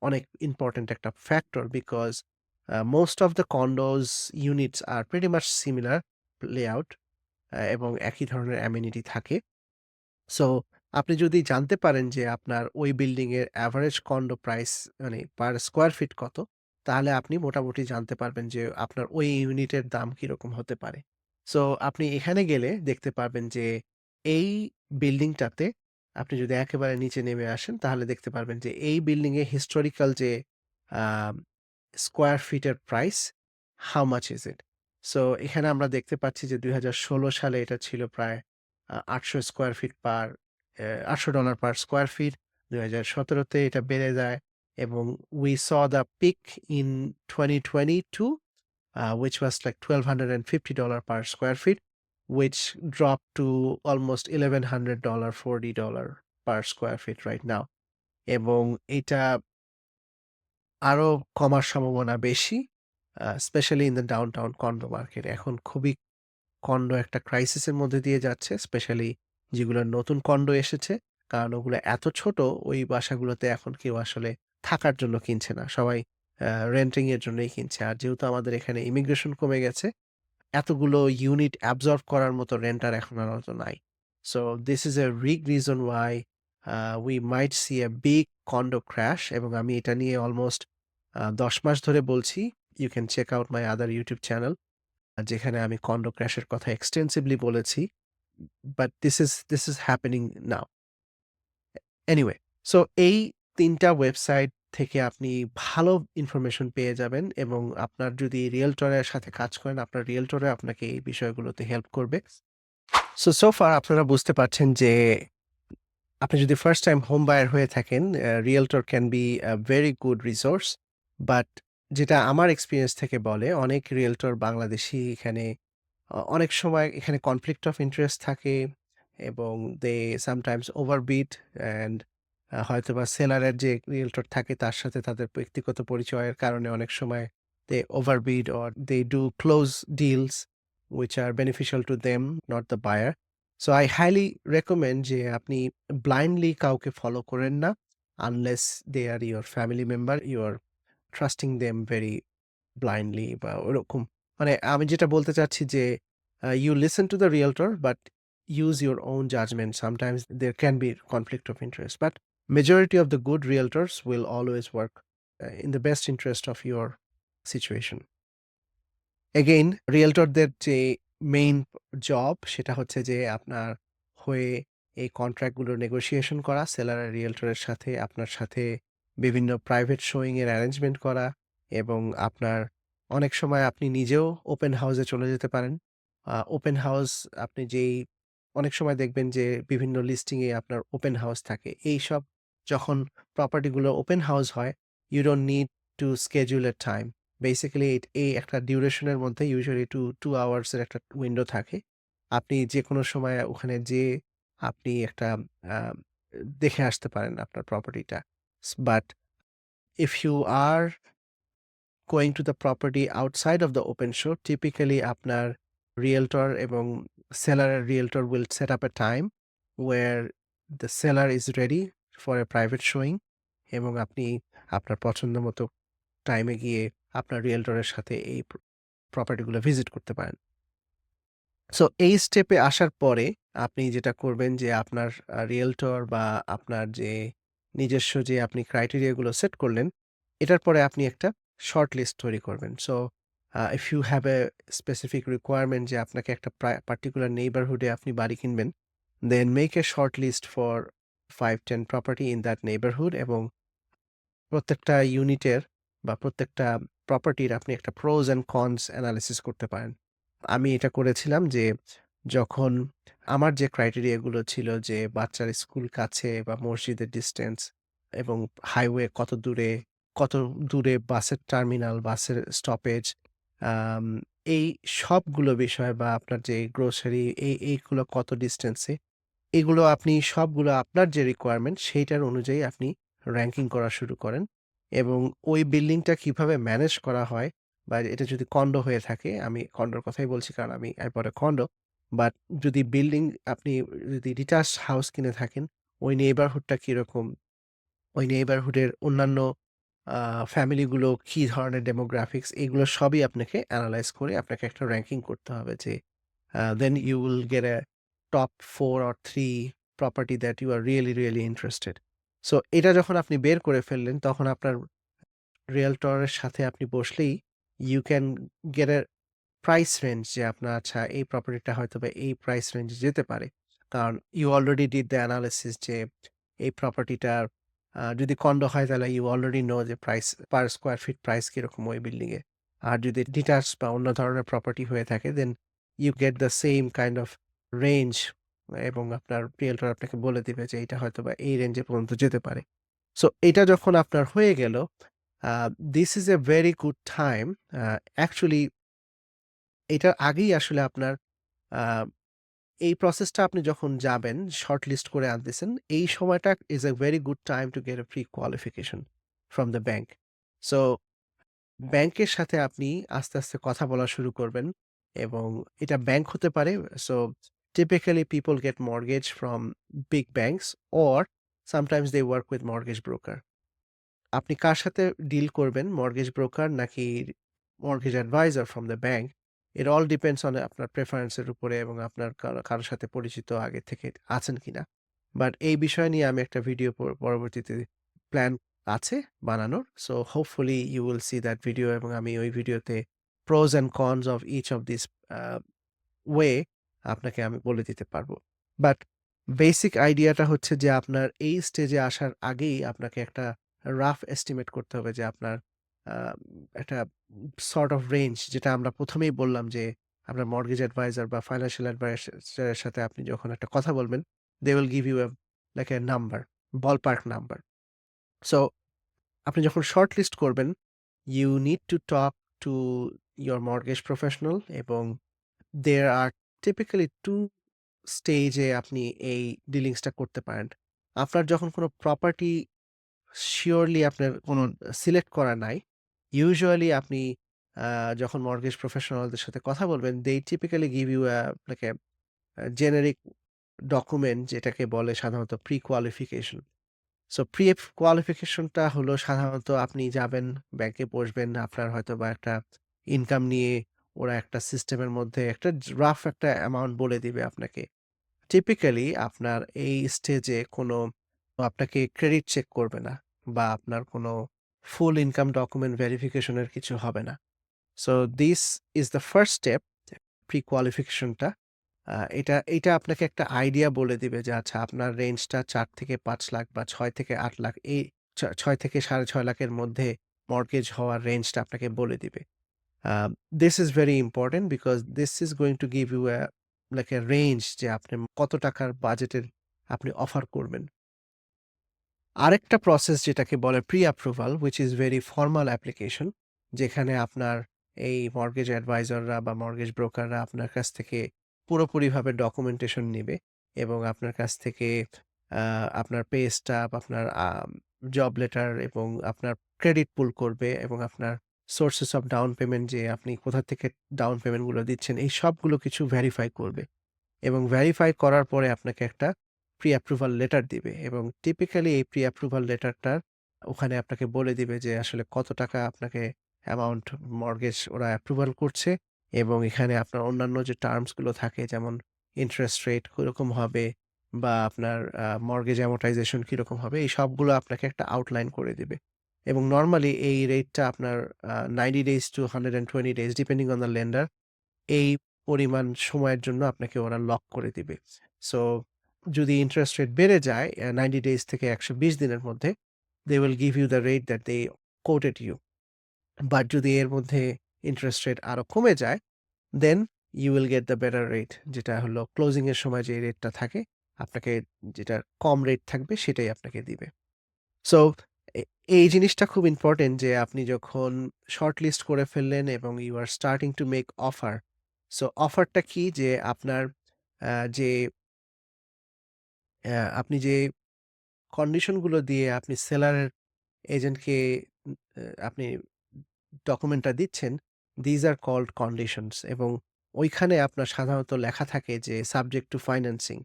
Speaker 1: অনেক ইম্পর্টেন্ট একটা factor because most of the condos units are pretty much similar layout এবং একই ধরনের অ্যামিনিটি থাকে। সো আপনি যদি জানতে পারেন যে আপনার ওই বিল্ডিং এর এভারেজ কন্ডো প্রাইস মানে পার স্কোয়ার ফিট কত, তাহলে আপনি মোটামুটি জানতে পারবেন যে আপনার ওই ইউনিটের দাম কিরকম হতে পারে। সো আপনি এখানে গেলে দেখতে পারবেন যে এই বিল্ডিংটাতে আপনি যদি একেবারে নিচে নেমে আসেন তাহলে দেখতে পারবেন যে এই বিল্ডিং এ হিস্টোরিক্যাল যে স্কোয়ার ফিটের price, how much is it? So এখানে আমরা দেখতে পাচ্ছি যে ২০১৬ সালে এটা ছিল প্রায় ৮০০ square feet per $৮০০ per square feet. ২০১৭ তে এটা বেড়ে যায় এবং we saw the peak in 2022, which was like $1,250 per square feet, which dropped to almost $1,100, $40 per square feet right now. এবং এটা আরো কমার সম্ভাবনা বেশি, specially in the downtown condo market. এখন খুবই কন্ডো একটা ক্রাইসিসের মধ্যে দিয়ে যাচ্ছে, স্পেশালি যেগুলো নতুন কন্ডো এসেছে। কারণ ওগুলো এত ছোট, ওই বাসাগুলোতে এখন কেউ আসলে থাকার জন্য কিনছে না। সবাই রেন্টিং এর জন্যই কিনছে। আর যেহেতু আমাদের এখানে ইমিগ্রেশন কমে গেছে, এতগুলো ইউনিট অ্যাবজর্ব করার মতো রেন্টার এখন আর অত নাই। So this is a big reason why we might see a big condo crash এবং আমি এটা নিয়ে অলমোস্ট ১০ মাস ধরে বলছি। You can check out my other YouTube channel, যেখানে আমি কন্ডো ক্র্যাশের কথা এক্সটেন্সিভলি বলেছি। But this is happening now. Anyway, so এই ৩ টা ওয়েবসাইট থেকে আপনি ভালো ইনফরমেশন পেয়ে যাবেন এবং আপনার যদি রিয়েলটরের সাথে কাজ করেন, আপনার রিয়েলটরে আপনাকে এই বিষয়গুলোতে হেল্প করবে। সো ফার আপনারা বুঝতে পারছেন যে আপনি যদি ফার্স্ট টাইম হোম বায়ার হয়ে থাকেন, realtor can be a very good resource. But যেটা আমার এক্সপেরিয়েন্স থেকে বলে, অনেক রিয়েলটর বাংলাদেশী এখানে অনেক সময় এখানে কনফ্লিক্ট অফ ইন্টারেস্ট থাকে এবং দে সামটাইমস ওভারবিড অ্যান্ড হয়তোবা সেলারের যে রিয়েলটর থাকে তার সাথে তাদের ব্যক্তিগত পরিচয়ের কারণে অনেক সময় they overbid or they do close deals which are beneficial to them, not the buyer. So I highly recommend যে আপনি ব্লাইন্ডলি কাউকে ফলো করেন না unless they are your family member, you are trusting them very blindly বা ওরকম। মানে আমি যেটা বলতে চাচ্ছি যে you listen to the realtor but use your own judgment. Sometimes there can be conflict of interest, but majority of the good realtors will always work in the best interest of your situation. Again রিয়েলটরদের যে main job সেটা হচ্ছে যে আপনার হয়ে এই contract গুলো negotiation করা, সেলার আর রিয়েলটরের সাথে, আপনার সাথে বিভিন্ন প্রাইভেট শোয়িং এর অ্যারেঞ্জমেন্ট করা এবং আপনার অনেক সময় আপনি নিজেও ওপেন হাউসে চলে যেতে পারেন। ওপেন হাউস আপনি যেই অনেক সময় দেখবেন যে বিভিন্ন লিস্টিং এ আপনার ওপেন হাউস থাকে। এইসব যখন প্রপার্টি গুলো ওপেন হাউস হয়, you don't need to schedule a time. Basically এই একটা ডিউরেশনের মধ্যে ইউজুয়ালি 2 আওয়ার্স এর একটা উইন্ডো থাকে। আপনি যেকোনো সময় ওখানে যেয়ে আপনি একটা আ দেখে আসতে পারেন আপনার প্রপার্টিটা। But if you are going to the property outside of the open show, typically আপনার realtor এবং seller realtor will set up a time where the seller is ready for a private showing এবং আপনি আপনার পছন্দ মতো টাইমে গিয়ে আপনার রিয়েলটরের সাথে এই প্রপার্টিগুলো ভিজিট করতে পারেন। সো এই স্টেপে আসার পরে আপনি যেটা করবেন যে আপনার রিয়েলটর বা আপনার যে নিজস্ব যে আপনি ক্রাইটেরিয়া গুলো সেট করলেন, এটার পরে আপনি একটা শর্ট লিস্ট তৈরি করবেন। So if you have a specific requirement যে আপনাকে একটা পার্টিকুলার নেইবারহুডে আপনি বাড়ি কিনবেন, then make a short list for 5-10 property in that neighbourhood এবং প্রত্যেকটা ইউনিটের বা প্রত্যেকটা প্রপার্টির আপনি একটা প্রোস অ্যান্ড কনস এনালিসিস করতে পারেন। আমি এটা করেছিলাম যে যখন আমার যে ক্রাইটেরিয়া গুলো ছিল যে বাচ্চার স্কুল কাছে বা মসজিদের ডিসট্যান্স এবং হাইওয়ে কত দূরে বাসের টার্মিনাল, বাসের স্টপেজ, আম এই সবগুলো বিষয় বা আপনার যে গ্রোসারি এইগুলো কত ডিসট্যান্সে, এগুলো আপনি সবগুলো আপনার যে রিকোয়ারমেন্ট সেইটার অনুযায়ী আপনি র‍্যাংকিং করা শুরু করেন এবং ওই বিল্ডিংটা কিভাবে ম্যানেজ করা হয় বা এটা যদি কন্ডো হয়ে থাকে, আমি কন্ডোর কথাই বলছি কারণ I bought a condo, but যদি বিল্ডিং আপনি যদি ডিটাচড হাউস কিনে থাকেন, ওই নেইবারহুডটা কিরকম? ওই নেইবারহুডের অন্যান্য আ ফ্যামিলিগুলো কি ধরনের ডেমোগ্রাফিক্স এগুলো সবই আপনাকে এনালাইজ করে আপনাকে একটা র‍্যাংকিং করতে হবে যে then you will get a top 4 or 3 property that you are really, really interested. So এটা যখন আপনি বের করে ফেললেন, তখন আপনার রিয়েলটরের সাথে আপনি বসলেই you can get a price range যে আপনার আচ্ছা এই প্রপার্টিটা হয়তোবা এই প্রাইস রেঞ্জে যেতে পারে। কারণ you already did the analysis যে এই প্রপার্টিটার যদি কন্ডো হয় তাহলে you already know যে price per square feet price কিরকম ওই বিল্ডিং এ। আর যদি ডিটাচড বা অন্য ধরনের প্রপার্টি হয়ে থাকে দেন you get the same kind of range এবং আপনার রিয়েলটর আপনাকে বলে দিবে যে এটা হয়তোবা এই রেঞ্জে পর্যন্ত যেতে পারে। সো এটা যখন আপনার হয়ে গেল, আ this is a very good time, actually এটার আগেই আসলে আপনার আ এই প্রসেসটা আপনি যখন যাবেন, শর্ট লিস্ট করে আনতেছেন, এই সময়টা ইস a very good time to get a pre-qualification from the bank. So ব্যাংকের সাথে আপনি আস্তে, আস্তে কথা বলা শুরু করবেন এবং এটা ব্যাংক হতে পারে। So typically people get mortgage from big banks or sometimes they work with mortgage broker. আপনি কার সাথে ডিল করবেন, মর্টগেজ ব্রোকার নাকি mortgage advisor from the bank, it all depends on আপনার প্রেফারেন্স এর উপরে এবং আপনার কারো সাথে পরিচিত আগে থেকে আছেন কিনা। বাট এই বিষয় নিয়ে আমি একটা ভিডিও পরবর্তীতে প্ল্যান আছে বানানোর। So hopefully you will see that video এবং আমি ওই ভিডিওতে pros and cons of each of this uh way আপনাকে আমি বলে দিতে পারবো। বাট বেসিক আইডিয়াটা হচ্ছে যে আপনার এই স্টেজে আসার আগেই আপনাকে একটা রাফ এস্টিমেট করতে হবে যে আপনার আ একটা সর্ট অফ রেঞ্জ, যেটা আমরা ১ম এই বললাম যে আপনার মর্টগেজ অ্যাডভাইজার বা ফাইন্যান্সিয়াল অ্যাডভাইজার এর সাথে আপনি যখন একটা কথা বলবেন, they will give you a like a number, ballpark number. So আপনি যখন শর্ট লিস্ট করবেন, you need to talk to your mortgage professional এবং there are typically 2 স্টেজে আপনি এই ডিলিংসটা করতে পারেন। আপনার যখন কোনো প্রপার্টি সিউরলি আপনার কোনো সিলেক্ট করা নাই, ইউজুয়ালি আপনি আ যখন মর্টগেজ প্রফেশনালদের সাথে কথা বলবেন, they typically give you a like a generic document যেটাকে বলে সাধারণত প্রি-কোয়ালিফিকেশন। সো প্রি-কোয়ালিফিকেশনটা হলো সাধারণত আপনি যাবেন, ব্যাংকে বসবেন, আপনার হয়তোবা একটা ইনকাম নিয়ে ওরা একটা সিস্টেমের মধ্যে একটা রাফ একটা অ্যামাউন্ট বলে দিবে আপনাকে। টিপিক্যালি আপনার এই স্টেজে কোনো আপনাকে ক্রেডিট চেক করবে না বা আপনার কোনো ফুল ইনকাম ডকুমেন্ট ভেরিফিকেশন এর কিছু হবে না। So this is the first step, প্রি কোয়ালিফিকেশনটা। এটা আপনাকে একটা আইডিয়া বলে দিবে যে আচ্ছা আপনার রেঞ্জটা ৪ থেকে ৫ লাখ বা ৬ থেকে ৮ লাখ, এই ৬ থেকে ৬.৫ লাখের মধ্যে মর্টগেজ হওয়ার রেঞ্জটা আপনাকে বলে দিবে। This is very important because this is going to give you a like a range যে আপনি কত টাকার বাজেটের আপনি অফার করবেন। আরেকটা প্রসেস যেটাকে বলে pre-approval which is very formal application, যেখানে আপনার এই মর্টগেজ অ্যাডভাইজাররা বা মর্টগেজ ব্রোকাররা আপনার কাছ থেকে পুরোপুরিভাবে ডকুমেন্টেশন নিবে এবং আপনার কাছ থেকে আ আপনার পে স্টাব, আপনার জব লেটার এবং আপনার ক্রেডিট পুল করবে এবং আপনার সোর্সেস অফ ডাউন পেমেন্ট যে আপনি কোথা থেকে ডাউন পেমেন্ট গুলো দিচ্ছেন, এই সবগুলো কিছু ভেরিফাই করবে। এবং ভেরিফাই করার পরে আপনাকে একটা প্রি অ্যাপ্রুভাল লেটার দিবে এবং টিপিক্যালি এই প্রি অ্যাপ্রুভাল লেটারটার ওখানে আপনাকে বলে দিবে যে আসলে কত টাকা আপনাকে অ্যামাউন্ট মর্টগেজ ওরা অ্যাপ্রুভাল করছে এবং এখানে আপনার অন্যান্য যে টার্মস গুলো থাকে যেমন ইন্টারেস্ট রেট কিরকম হবে বা আপনার মর্টগেজ অ্যামortization কিরকম হবে এই সবগুলো আপনাকে একটা আউটলাইন করে দিবে। এবং নরমালি এই রেটটা আপনার 90 days to 120 days depending on the lender এই পরিমাণ সময়ের জন্য আপনাকে ওরা লক করে দিবে। সো যদি ইন্টারেস্ট রেট বেড়ে যায় 90 ডেইজ থেকে ১২০ দিনের মধ্যে, they will give you the rate that they quoted you. But যদি এর মধ্যে ইন্টারেস্ট রেট আরো কমে যায়, then you will get the better rate যেটা হলো ক্লোজিং এর সময় যে রেটটা থাকে, আপনাকে যেটা কম রেট থাকবে সেটাই আপনাকে দিবে। সো এ এই জিনিসটা খুব ইম্পোর্টেন্ট যে আপনি যখন শর্ট লিস্ট করে ফেললেন এবং you are starting to make offer. So অফারটা কি? যে আপনার যে আপনি যে কন্ডিশন গুলো দিয়ে আপনি সেলারের এজেন্টকে আপনি ডকুমেন্টটা দিচ্ছেন, these are called conditions এবং ওইখানে আপনার সাধারণত লেখা থাকে যে সাবজেক্ট টু ফাইন্যান্সিং।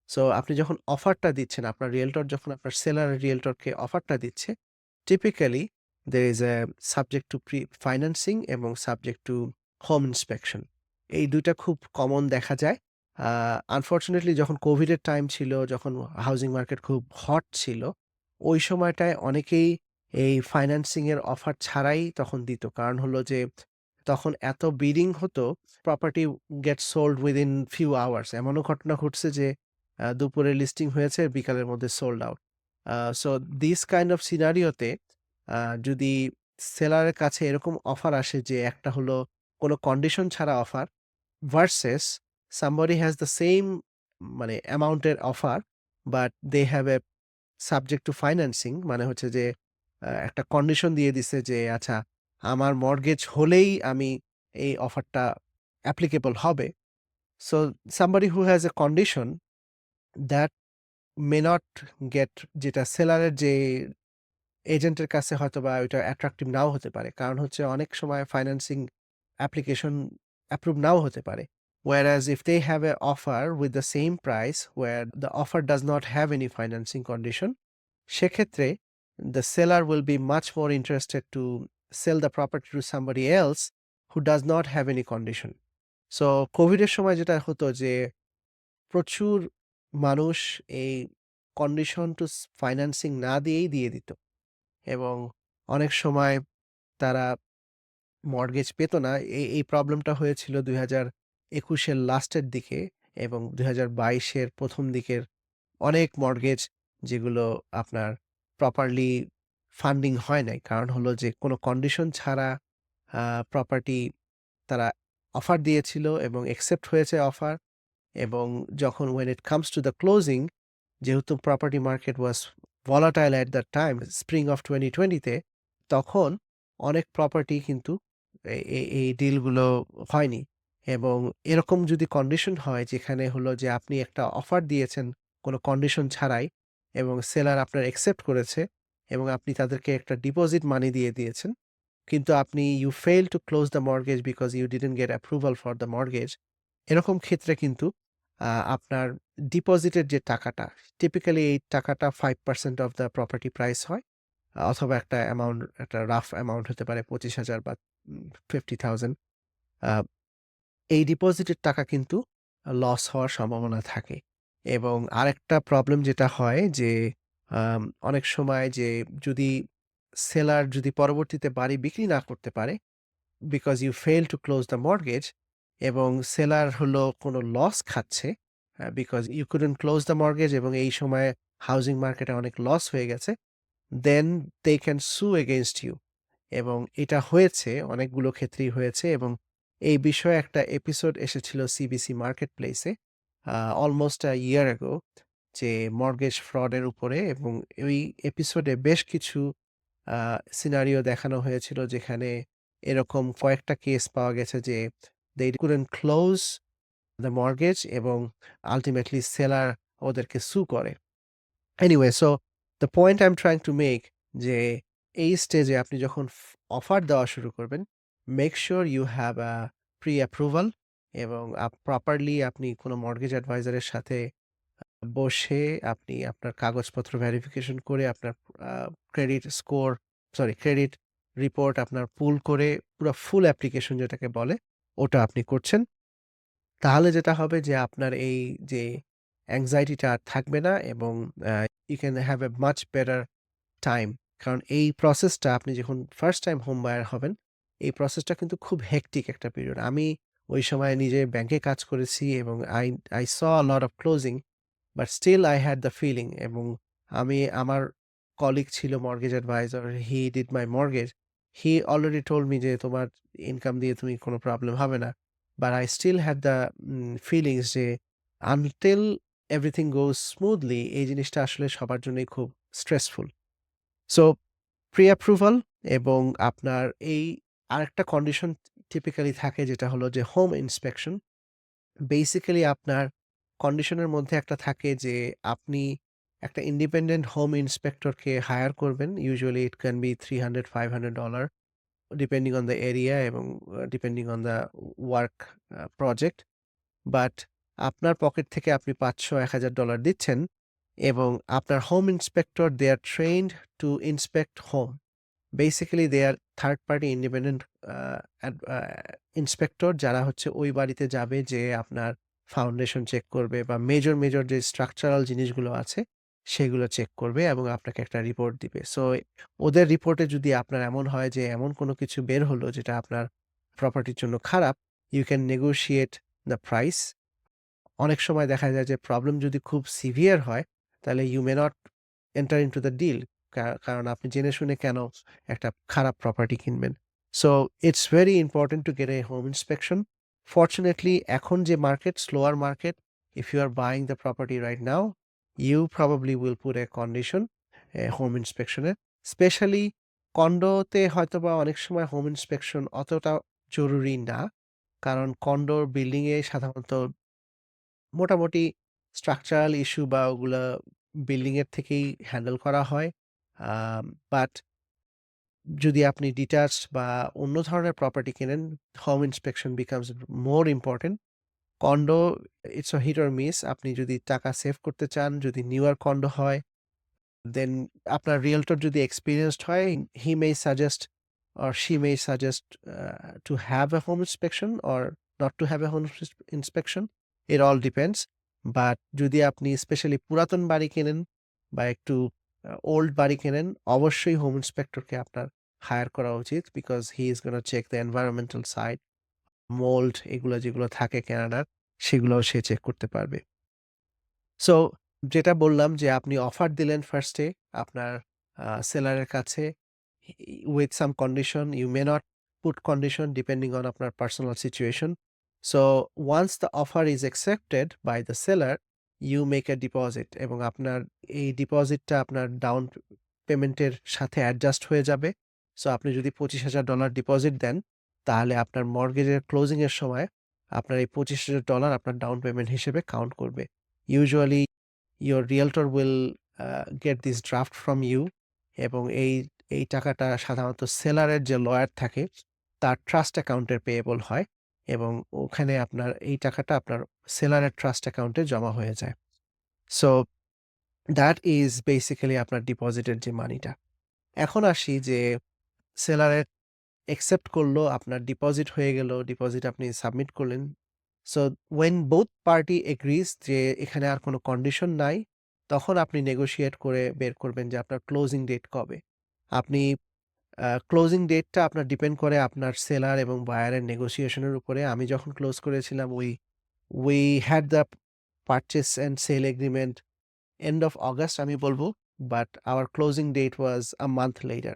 Speaker 1: সো আপনি যখন অফারটা দিচ্ছেন, আপনার রিয়েলটর যখন আপনার সেলার রিয়েলটরকে অফারটা দিচ্ছে, typically there is a subject to financing এবং subject to home inspection. এই ২ টা খুব কমন দেখা যায়। আনফরচুনেটলি যখন কোভিড এর টাইম ছিল, যখন হাউজিং মার্কেট খুব হট ছিল, ওই সময়টায় অনেকেই এই ফাইন্যান্সিং এর অফার ছাড়াই তখন দিত। কারণ হলো যে তখন এত বিডিং হতো, property get sold within few hours. এমনও ঘটনা ঘটছে যে দুপুরে লিস্টিং হয়েছে, বিকালের মধ্যে sold out. So this kind of সিনারিওতে যদি সেলারের কাছে এরকম অফার আসে যে একটা হলো কোনো কন্ডিশন ছাড়া offer versus somebody has the same মানে অ্যামাউন্টের offer but they have a subject to financing মানে হচ্ছে যে একটা কন্ডিশন দিয়ে দিছে যে আচ্ছা আমার মর্টগেজ হলেই আমি এই অফারটা অ্যাপ্লিকেবল হবে। So somebody who has a condition that may not get যেটা সেলারের যে এজেন্টের কাছে হয়তোবা ওইটা অ্যাট্রাক্টিভ নাও হতে পারে। কারণ হচ্ছে অনেক সময় ফাইন্যান্সিং অ্যাপ্লিকেশন অ্যাপ্রুভ নাও হতে পারে। Whereas if they have a offer with the same price where the offer does not have any financing condition, সেক্ষেত্রে the seller will be much more interested to sell the property to somebody else who does not have any condition. So কোভিডের সময় যেটা হতো যে প্রচুর মানুষ এই condition two financing না দিয়েই দিয়ে দিত। এবং অনেক সময় তারা মর্টগেজ পেত না। এই প্রবলেমটা হয়েছিল ২০২১ এর লাস্টের দিকে এবং ২০২২ এর ১ম দিকের অনেক মর্টগেজ যেগুলো আপনার প্রপারলি ফান্ডিং হয় নাই। কারণ হলো যে কোনো কন্ডিশন ছাড়া আ প্রপার্টি তারা অফার দিয়েছিল এবং অ্যাকসেপ্ট হয়েছে অফার এবং যখন when it comes to the closing যেহেতু property market was volatile at that time spring of 2020 তে তখন অনেক প্রপার্টি কিন্তু এই ডিলগুলো হয়নি। এবং এরকম যদি কন্ডিশন হয় যেখানে হলো যে আপনি একটা অফার দিয়েছেন কোনো কন্ডিশন ছাড়াই এবং সেলার আপনার অ্যাকসেপ্ট করেছে এবং আপনি তাদেরকে একটা ডিপোজিট মানি দিয়ে দিয়েছেন। কিন্তু আপনি you fail to close the mortgage because you didn't get approval for the mortgage এরকম ক্ষেত্রে কিন্তু আপনার ডিপোজিটের যে টাকাটা, টিপিক্যালি এই টাকাটা 5% অফ দ্য প্রপার্টি প্রাইস হয়। অথবা একটা অ্যামাউন্ট একটা রাফ অ্যামাউন্ট হতে পারে ২৫,০০০ বা 50,000 আ এই ডিপোজিটের টাকা কিন্তু লস হওয়ার সম্ভাবনা থাকে। এবং আরেকটা প্রবলেম যেটা হয় যে অনেক সময় যে যদি সেলার যদি পরবর্তীতে বাড়ি বিক্রি না করতে পারে because you fail to close the mortgage এবং সেলার হলো কোনো লস খাচ্ছে because you couldn't close the mortgage এবং এই সময়ে হাউজিং মার্কেটে অনেক লস হয়ে গেছে, then they can sue against you. এবং এটা হয়েছে, অনেকগুলো ক্ষেত্রেই হয়েছে এবং এই বিষয়ে একটা এপিসোড এসেছিল সিবিসি মার্কেট প্লেসে অলমোস্ট আ ইয়ার অ্যাগো যে মর্টগেজ ফ্রডের উপরে এবং ওই এপিসোডে বেশ কিছু সিনারিও দেখানো হয়েছিল যেখানে এরকম কয়েকটা কেস পাওয়া গেছে যে they couldn't close the mortgage এবং আল্টিমেটলি সেলার ওদেরকে সু করে। Anyway so the point I am trying to make যে এই স্টেজে আপনি যখন অফার দেওয়া শুরু করবেন, make sure you have a pre approval এবং প্রপারলি আপনি কোনো মর্টগেজ অ্যাডভাইজারের সাথে বসে আপনি আপনার কাগজপত্র ভেরিফিকেশন করে আপনার আ ক্রেডিট স্কোর ক্রেডিট রিপোর্ট আপনার পুল করে পুরা ফুল অ্যাপ্লিকেশন যেটাকে বলে, ওটা আপনি করছেন। তাহলে যেটা হবে যে আপনার এই যে anxiety টা আর থাকবে না এবং আ you can have a much better time. কারণ এই প্রসেসটা আপনি যখন ফার্স্ট টাইম হোম বায়ার হবেন, এই প্রসেসটা কিন্তু খুব হেক্টিক একটা পিরিয়ড। আমি ওই সময় নিজে ব্যাংকে কাজ করেছি এবং I saw a lot of closing. But still I had the feeling এবং আমার কলিগ ছিল mortgage advisor. He did my mortgage. He already told me যে তোমার ইনকাম দিয়ে তুমি কোনো প্রবলেম হবে না। But I still had the feelings যে আনটিল এভরিথিং গোজ স্মুথলি এই জিনিসটা আসলে সবার জন্যই খুব স্ট্রেসফুল। সো প্রি অ্যাপ্রুভাল এবং আপনার এই আরেকটা কন্ডিশন টিপিক্যালি থাকে যেটা হলো যে হোম ইন্সপেকশন। বেসিক্যালি আপনার কন্ডিশনের মধ্যে একটা থাকে যে আপনি একটা ইন্ডিপেন্ডেন্ট হোম ইন্সপেক্টরকে হায়ার করবেন। Usually it can be $300-500 depending on the area এবং depending on the work project. But আপনার পকেট থেকে আপনি $500-1000 দিচ্ছেন এবং আপনার home inspector they are trained to inspect home. Basically they are third party independent inspector যারা হচ্ছে ওই বাড়িতে যাবে যেয়ে আপনার ফাউন্ডেশন চেক করবে বা মেজর যে স্ট্রাকচারাল জিনিসগুলো আছে সেগুলো চেক করবে এবং আপনাকে একটা রিপোর্ট দিবে। সো ওদের রিপোর্টে যদি আপনার এমন হয় যে এমন কোনো কিছু বের হলো যেটা আপনার প্রপার্টির জন্য খারাপ, you can negotiate the price. অনেক সময় দেখা যায় যে প্রবলেম যদি খুব সিভিয়ার হয়, তাহলে you may not enter into the deal. কারণ আপনি জেনে শুনে কেন একটা খারাপ প্রপার্টি কিনবেন? So it's very important to get a home inspection. Fortunately এখন যে market, slower market, if you are buying the property right now, you probably will put a condition home ইন্সপেকশনের। স্পেশালি কন্ডোতে হয়তোবা অনেক সময় হোম ইন্সপেকশন অতটা জরুরি না। কারণ কন্ডোর বিল্ডিং এ সাধারণত মোটামুটি স্ট্রাকচারাল ইস্যু বা ওগুলা বিল্ডিং এর থেকেই হ্যান্ডেল করা হয়। বাট যদি আপনি ডিটাচড বা অন্য ধরনের প্রপার্টি কেনেন, home inspection becomes more important. Condo it's a hit or miss. আপনি যদি টাকা সেভ করতে চান, যদি নিউয়ার কন্ডো হয়, দেন আপনার রিয়েলটর যদি এক্সপেরিয়েন্সড হয়, হি মে suggest or she may suggest to have a home inspection or not to have a home inspection. It all depends. But যদি আপনি স্পেশালি পুরাতন বাড়ি কেনেন বা একটু ওল্ড বাড়ি কেনেন, অবশ্যই হোম ইন্সপেক্টরকে আপনার হায়ার করা উচিত। Because he is gonna check the environmental side, mold এগুলো যেগুলো থাকে কানাডার, সেগুলোও সে চেক করতে পারবে। সো যেটা বললাম যে আপনি অফার দিলেন ফার্স্টে আপনার সেলারের কাছে with some condition. You may not put condition depending on আপনার personal situation. So once the offer is accepted by the seller, you make a deposit এবং আপনার এই ডিপোজিটটা আপনার ডাউন পেমেন্টের সাথে অ্যাডজাস্ট হয়ে যাবে। সো আপনি যদি $25,000 ডিপোজিট দেন, তাহলে আপনার মর্টগেজের ক্লোজিং এর সময় আপনার এই $25,000 আপনার ডাউন পেমেন্ট হিসেবে কাউন্ট করবে। Usually your realtor will get this draft from you এবং এই টাকাটা সাধারণত সেলারের যে লয়ার থাকে তার ট্রাস্ট অ্যাকাউন্টে পেয়েবল হয় এবং ওখানে আপনার এই টাকাটা আপনার সেলারের ট্রাস্ট অ্যাকাউন্টে জমা হয়ে যায়। সো দ্যাট ইজ বেসিক্যালি আপনার ডিপোজিটের যে মানিটা। এখন আসি যে সেলারের অ্যাকসেপ্ট করলো, আপনার ডিপোজিট হয়ে গেল, ডিপোজিট আপনি সাবমিট করলেন। So when both party agrees যে এখানে আর কোনো কন্ডিশন নাই, তখন আপনি নেগোশিয়েট করে বের করবেন যে আপনার ক্লোজিং ডেট কবে। আপনি ক্লোজিং ডেটটা আপনার ডিপেন্ড করে আপনার সেলার এবং বায়ারের নেগোসিয়েশনের উপরে। আমি যখন ক্লোজ করেছিলাম we had the purchase and sale agreement end of August আমি বলব, but our closing date was a month later.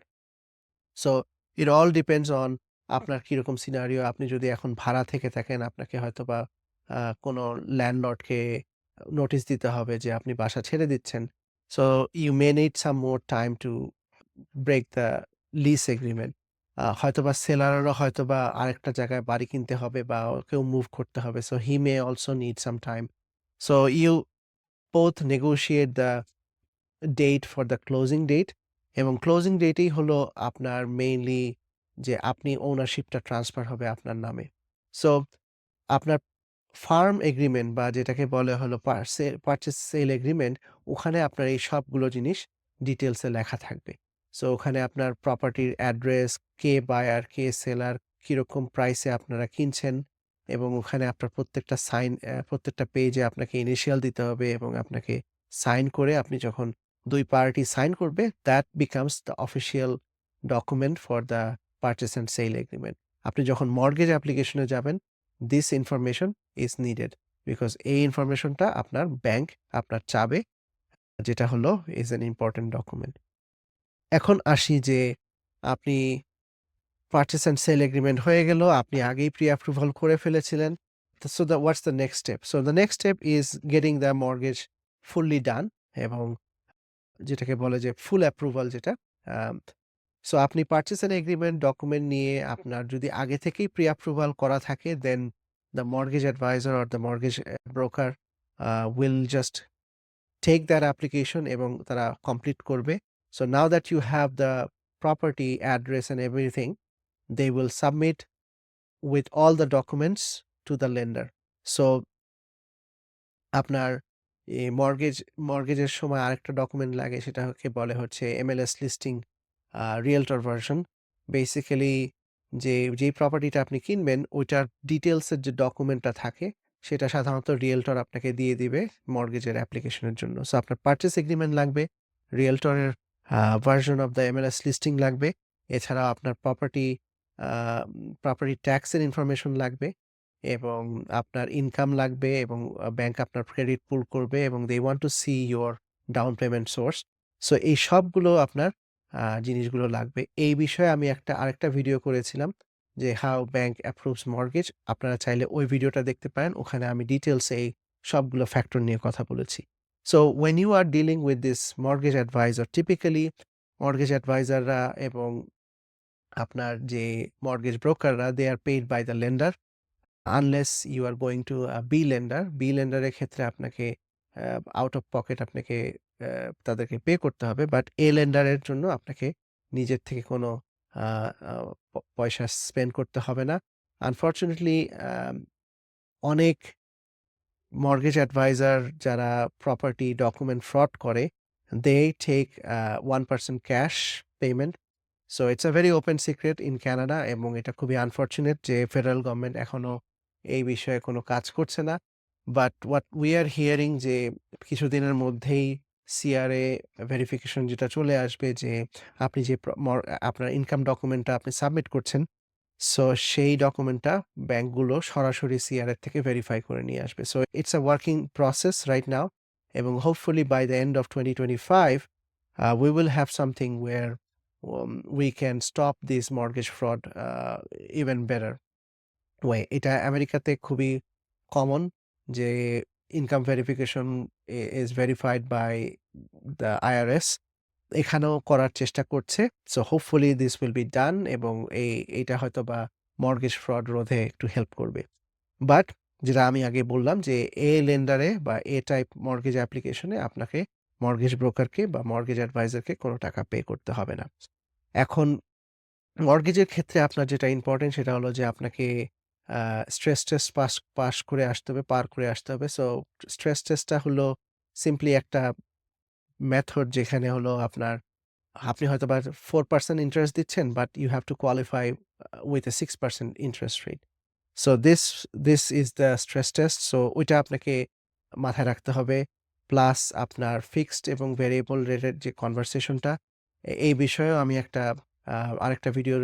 Speaker 1: So it all depends on আপনার কিরকম সিনারিও। আপনি যদি এখন ভাড়া থেকে থাকেন, আপনাকে হয়তোবা কোনো ল্যান্ডলর্ডকে নোটিস দিতে হবে যে আপনি বাসা ছেড়ে দিচ্ছেন। So you may need some more time to break the lease agreement. হয়তোবা সেলারেরও হয়তোবা আরেকটা জায়গায় বাড়ি কিনতে হবে বা কেউ মুভ করতে হবে। So he may also need some time. So you both negotiate the date for the closing date এবং ক্লোজিং ডেটেই হলো আপনার মেইনলি যে আপনি ওনারশিপটা ট্রান্সফার হবে আপনার নামে। সো আপনার ফার্ম এগ্রিমেন্ট বা যেটাকে বলে হলো পারচেজ সেল এগ্রিমেন্ট, ওখানে আপনার এই সবগুলো জিনিস ডিটেইলসে লেখা থাকবে। সো ওখানে আপনার প্রপার্টির অ্যাড্রেস, কে বায়ার, কে সেলার, কিরকম প্রাইসে আপনারা কিনছেন এবং ওখানে আপনার প্রত্যেকটা পেজে আপনাকে ইনিশিয়াল দিতে হবে এবং আপনাকে সাইন করে আপনি যখন ২ পার্টি সাইন করবে, that becomes the official document for the purchase and sale agreement. আপনি যখন মর্টগেজ অ্যাপ্লিকেশনে যাবেন, this information is needed because এই ইনফরমেশনটা আপনার ব্যাংক আপনার চাবে, যেটা হলো ইজ অ্যান ইম্পোর্টেন্ট ডকুমেন্ট। এখন আসি যে আপনি পারচেজ অ্যান্ড সেল এগ্রিমেন্ট হয়ে গেল, আপনি আগেই প্রি অ্যাপ্রুভাল করে ফেলেছিলেন। So what's the next step? So the next step is getting the mortgage fully done এবং যেটাকে বলে যে ফুল অ্যাপ্রুভাল যেটা। আম সো আপনি পারচেজ অ্যান্ড এগ্রিমেন্ট ডকুমেন্ট নিয়ে আপনার যদি আগে থেকেই প্রি অ্যাপ্রুভাল করা থাকে, then the mortgage advisor or the mortgage broker will just take that application এবং তারা কমপ্লিট করবে। So now that you have the property address and everything, they will submit with all the documents to the lender. So আপনার এই মর্টগেজের সময় আরেকটা document লাগে, সেটাকে বলে হচ্ছে MLS listing realtor version. Basically যেই প্রপার্টিটা আপনি কিনবেন ওইটার ডিটেইলসের যে ডকুমেন্টটা থাকে সেটা সাধারণত রিয়েলটর আপনাকে দিয়ে দিবে মর্টগেজের অ্যাপ্লিকেশনের জন্য। সো আপনার পারচেজ এগ্রিমেন্ট লাগবে, রিয়েলটরের version of the MLS listing লাগবে। এছাড়াও আপনার প্রপার্টি ট্যাক্সের ইনফরমেশন লাগবে এবং আপনার ইনকাম লাগবে এবং ব্যাংক আপনার ক্রেডিট পুল করবে এবং they want to see your down payment source. So এই সবগুলো আপনার জিনিসগুলো লাগবে। এই বিষয়ে আমি আরেকটা ভিডিও করেছিলাম যে হাউ ব্যাংক অ্যাপ্রুভস মর্টগেজ। আপনারা চাইলে ওই ভিডিওটা দেখতে পারেন। ওখানে আমি ডিটেইলসে এই সবগুলো ফ্যাক্টর নিয়ে কথা বলেছি। So when you are dealing with this mortgage advisor, typically mortgage অ্যাডভাইজাররা এবং আপনার যে মর্টগেজ ব্রোকাররা, they are paid by the lender unless you are going to be lender. B লেন্ডারের ক্ষেত্রে আপনাকে আউট অফ পকেট আপনাকে তাদেরকে পে করতে হবে। বাট এ লেন্ডারের জন্য আপনাকে নিজের থেকে কোনো আ আ পয়সা স্পেন্ড করতে হবে না। আনফরচুনেটলি অনেক মর্টগেজ অ্যাডভাইজার যারা প্রপার্টি ডকুমেন্ট ফ্রড করে, they take 1% cash payment. So it's a very open secret in Canada এবং এটা খুবই আনফরচুনেট যে ফেডারেল গভর্নমেন্ট এখনো এই বিষয়ে কোনো কাজ করছে না। But what we are hearing যে কিছুদিনের মধ্যেই সিআরএ ভেরিফিকেশন যেটা চলে আসবে যে আপনি যে আপনার ইনকাম ডকুমেন্টটা আপনি সাবমিট করছেন, সো সেই ডকুমেন্টটা ব্যাংকগুলো সরাসরি সিআরএ থেকে ভেরিফাই করে নিয়ে আসবে। So it's a working process right now এবং hopefully by the end of 2025 we will have something where we can stop this mortgage fraud even better way. এটা আমেরিকাতে খুবই কমন যে income verification is verified by the IRS. এখানেও করার চেষ্টা করছে। So hopefully this will be done এবং এইটা হয়তোবা মর্টগেজ ফ্রড রোধে একটু হেল্প করবে। বাট যেটা আমি আগে বললাম যে এ লেন্ডারে বা এ টাইপ মর্টগেজ অ্যাপ্লিকেশনে আপনাকে মর্টগেজ ব্রোকারকে বা মর্টগেজ অ্যাডভাইজারকে কোনো টাকা পে করতে হবে না। এখন মর্টগেজের ক্ষেত্রে আপনার যেটা ইম্পোর্টেন্ট সেটা হলো যে আপনাকে আ স্ট্রেস টেস্ট পাস করে আসতে হবে, পার করে আসতে হবে। সো স্ট্রেস টেস্টটা হলো সিম্পলি একটা মেথড যেখানে হলো আপনি হয়তোবা 4% ইন্টারেস্ট দিচ্ছেন, but you have to qualify with a 6% interest rate. So this is the stress test. সো ওইটা আপনাকে মাথায় রাখতে হবে। প্লাস আপনার ফিক্সড এবং ভেরিয়েবল রেটের যে কনভারসেশনটা, এই বিষয়েও আমি আরেকটা ভিডিও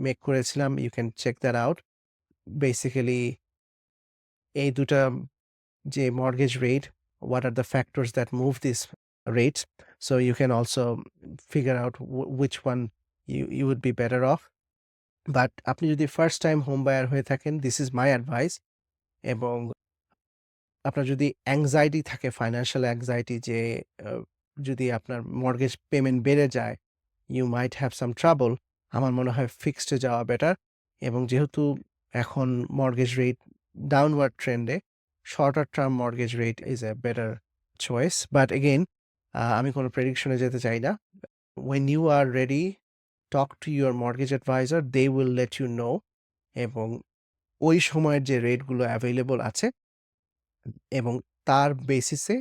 Speaker 1: মেক করেছিলাম। You can check that out. Basically এই ২ টা যে mortgage rate, what are the factors that move these rates? So you can also figure out which one you would be better off. But আপনি যদি first time home buyer হয়ে থাকেন, this is my advice এবং আপনার যদি anxiety থাকে, financial anxiety যে আ যদি আপনার মর্টগেজ পেমেন্ট বেড়ে যায়, you might have some trouble. আমার মনে হয় ফিক্সড এ যাওয়া বেটার এবং যেহেতু এখন মর্টগেজ রেট ডাউনওয়ার্ড ট্রেন্ডে, shorter term mortgage rate is a better choice. But again আমি কোনো প্রেডিকশন এ যেতে চাই না। When you are ready, talk to your mortgage advisor. They will let you know এবং ওই সময়ের যে রেটগুলো এভেইলেবল আছে এবং তার বেসিসে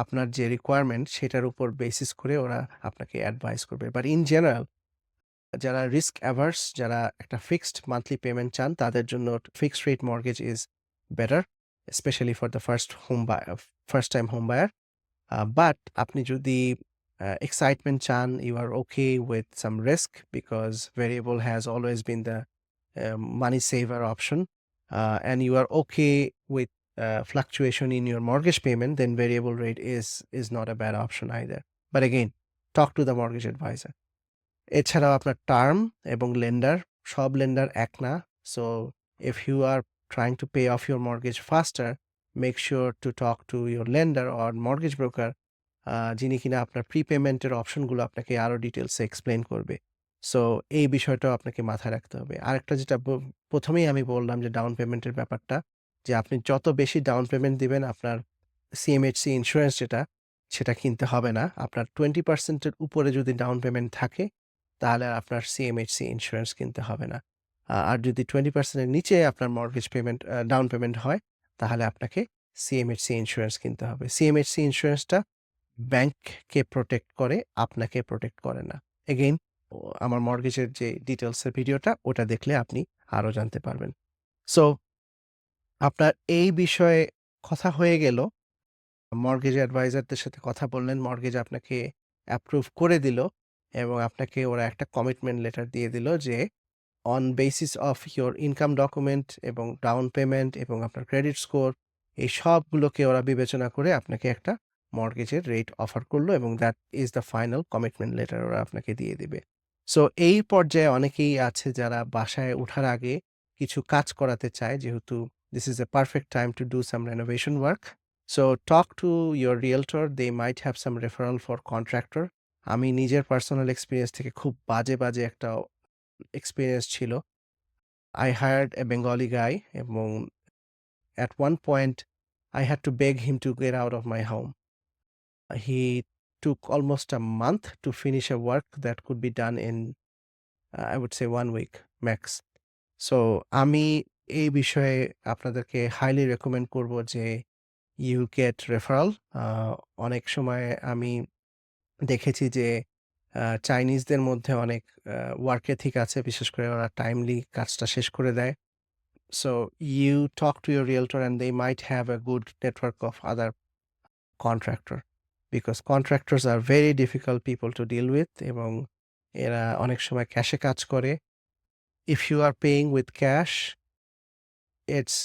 Speaker 1: আপনার যে রিকোয়ারমেন্ট সেটার উপর বেসিস করে ওরা আপনাকে অ্যাডভাইস করবে। বাট ইন জেনারেল যারা রিস্ক অ্যাভার্স, যারা একটা ফিক্সড মান্থলি পেমেন্ট চান তাদের জন্য fixed rate mortgage is better, especially for the first time home buyer. But আপনি যদি excitement চান, you are okay with some risk because variable has always been the money saver option, and you are okay with fluctuation in your mortgage payment, then variable rate is not a bad option either. But again, talk to the mortgage advisor. এছাড়াও আপনার term এবং lender, সব lender এক না। So if you are trying to pay off your mortgage faster, make sure to talk to your lender or mortgage broker, যিনি কিনা আপনার প্রিপেমেন্টের অপশনগুলো আপনাকে আরো ডিটেইলসে এক্সপ্লেইন করবে। সো এই বিষয়টাও আপনাকে মাথায় রাখতে হবে। আরেকটা যেটা ১ম এই আমি বললাম যে ডাউন পেমেন্টের ব্যাপারটা, যে আপনি যত বেশি ডাউন পেমেন্ট দিবেন আপনার সিএমএইচসি ইন্সুরেন্স যেটা, সেটা কিনতে হবে না। আপনার 20% এর উপরে যদি ডাউন পেমেন্ট থাকে তাহলে আর আপনার সিএমএইচসি ইন্সুরেন্স কিনতে হবে না। আর যদি 20% এর নিচে আপনার মর্টগেজ পেমেন্ট ডাউন পেমেন্ট হয়, তাহলে আপনাকে সিএমএইচসি ইন্সুরেন্স কিনতে হবে। সিএমএইচসি ইন্সুরেন্সটা ব্যাংককে প্রটেক্ট করে, আপনাকে প্রটেক্ট করে না। এগেইন আমার মর্টগেজের যে ডিটেইলসের ভিডিওটা, ওটা দেখলে আপনি আরো জানতে পারবেন। সো আপনার এই বিষয়ে কথা হয়ে গেল। মর্টগেজ অ্যাডভাইজারদের সাথে কথা বললেন, মর্টগেজ আপনাকে অ্যাপ্রুভ করে দিল এবং আপনাকে ওরা একটা কমিটমেন্ট লেটার দিয়ে দিল যে on basis of your income document এবং ডাউন পেমেন্ট এবং আপনার ক্রেডিট স্কোর, এই সবগুলোকে ওরা বিবেচনা করে আপনাকে একটা মর্টগেজের রেট অফার করলো এবং that is the final commitment letter ওরা আপনাকে দিয়ে দিবে। সো এই পর্যায়ে অনেকেই আছে যারা বাসায় ওঠার আগে কিছু কাজ করাতে চায়, যেহেতু this is a perfect time to do some renovation work. So talk to your realtor, they might have some referral for contractor. আমি নিজের পার্সোনাল এক্সপেরিয়েন্স থেকে খুব বাজে একটা এক্সপেরিয়েন্স ছিল। I hired a Bengali guy এবং at one point I had to beg him to get out of my home. He took almost a month to finish a work that could be done in I would say 1 week max. So আমি এই বিষয়ে আপনাদেরকে highly recommend করব যে you get referral. অনেক সময় আমি দেখেছি যে চাইনিজদের মধ্যে অনেক ওয়ার্ক এথিক আছে। বিশেষ করে ওরা টাইমলি কাজটা শেষ করে দেয়। So you talk to your realtor and they might have a good network of other contractor, because contractors are very difficult people to deal with এবং এরা অনেক সময় ক্যাশে কাজ করে। If you are paying with cash, it's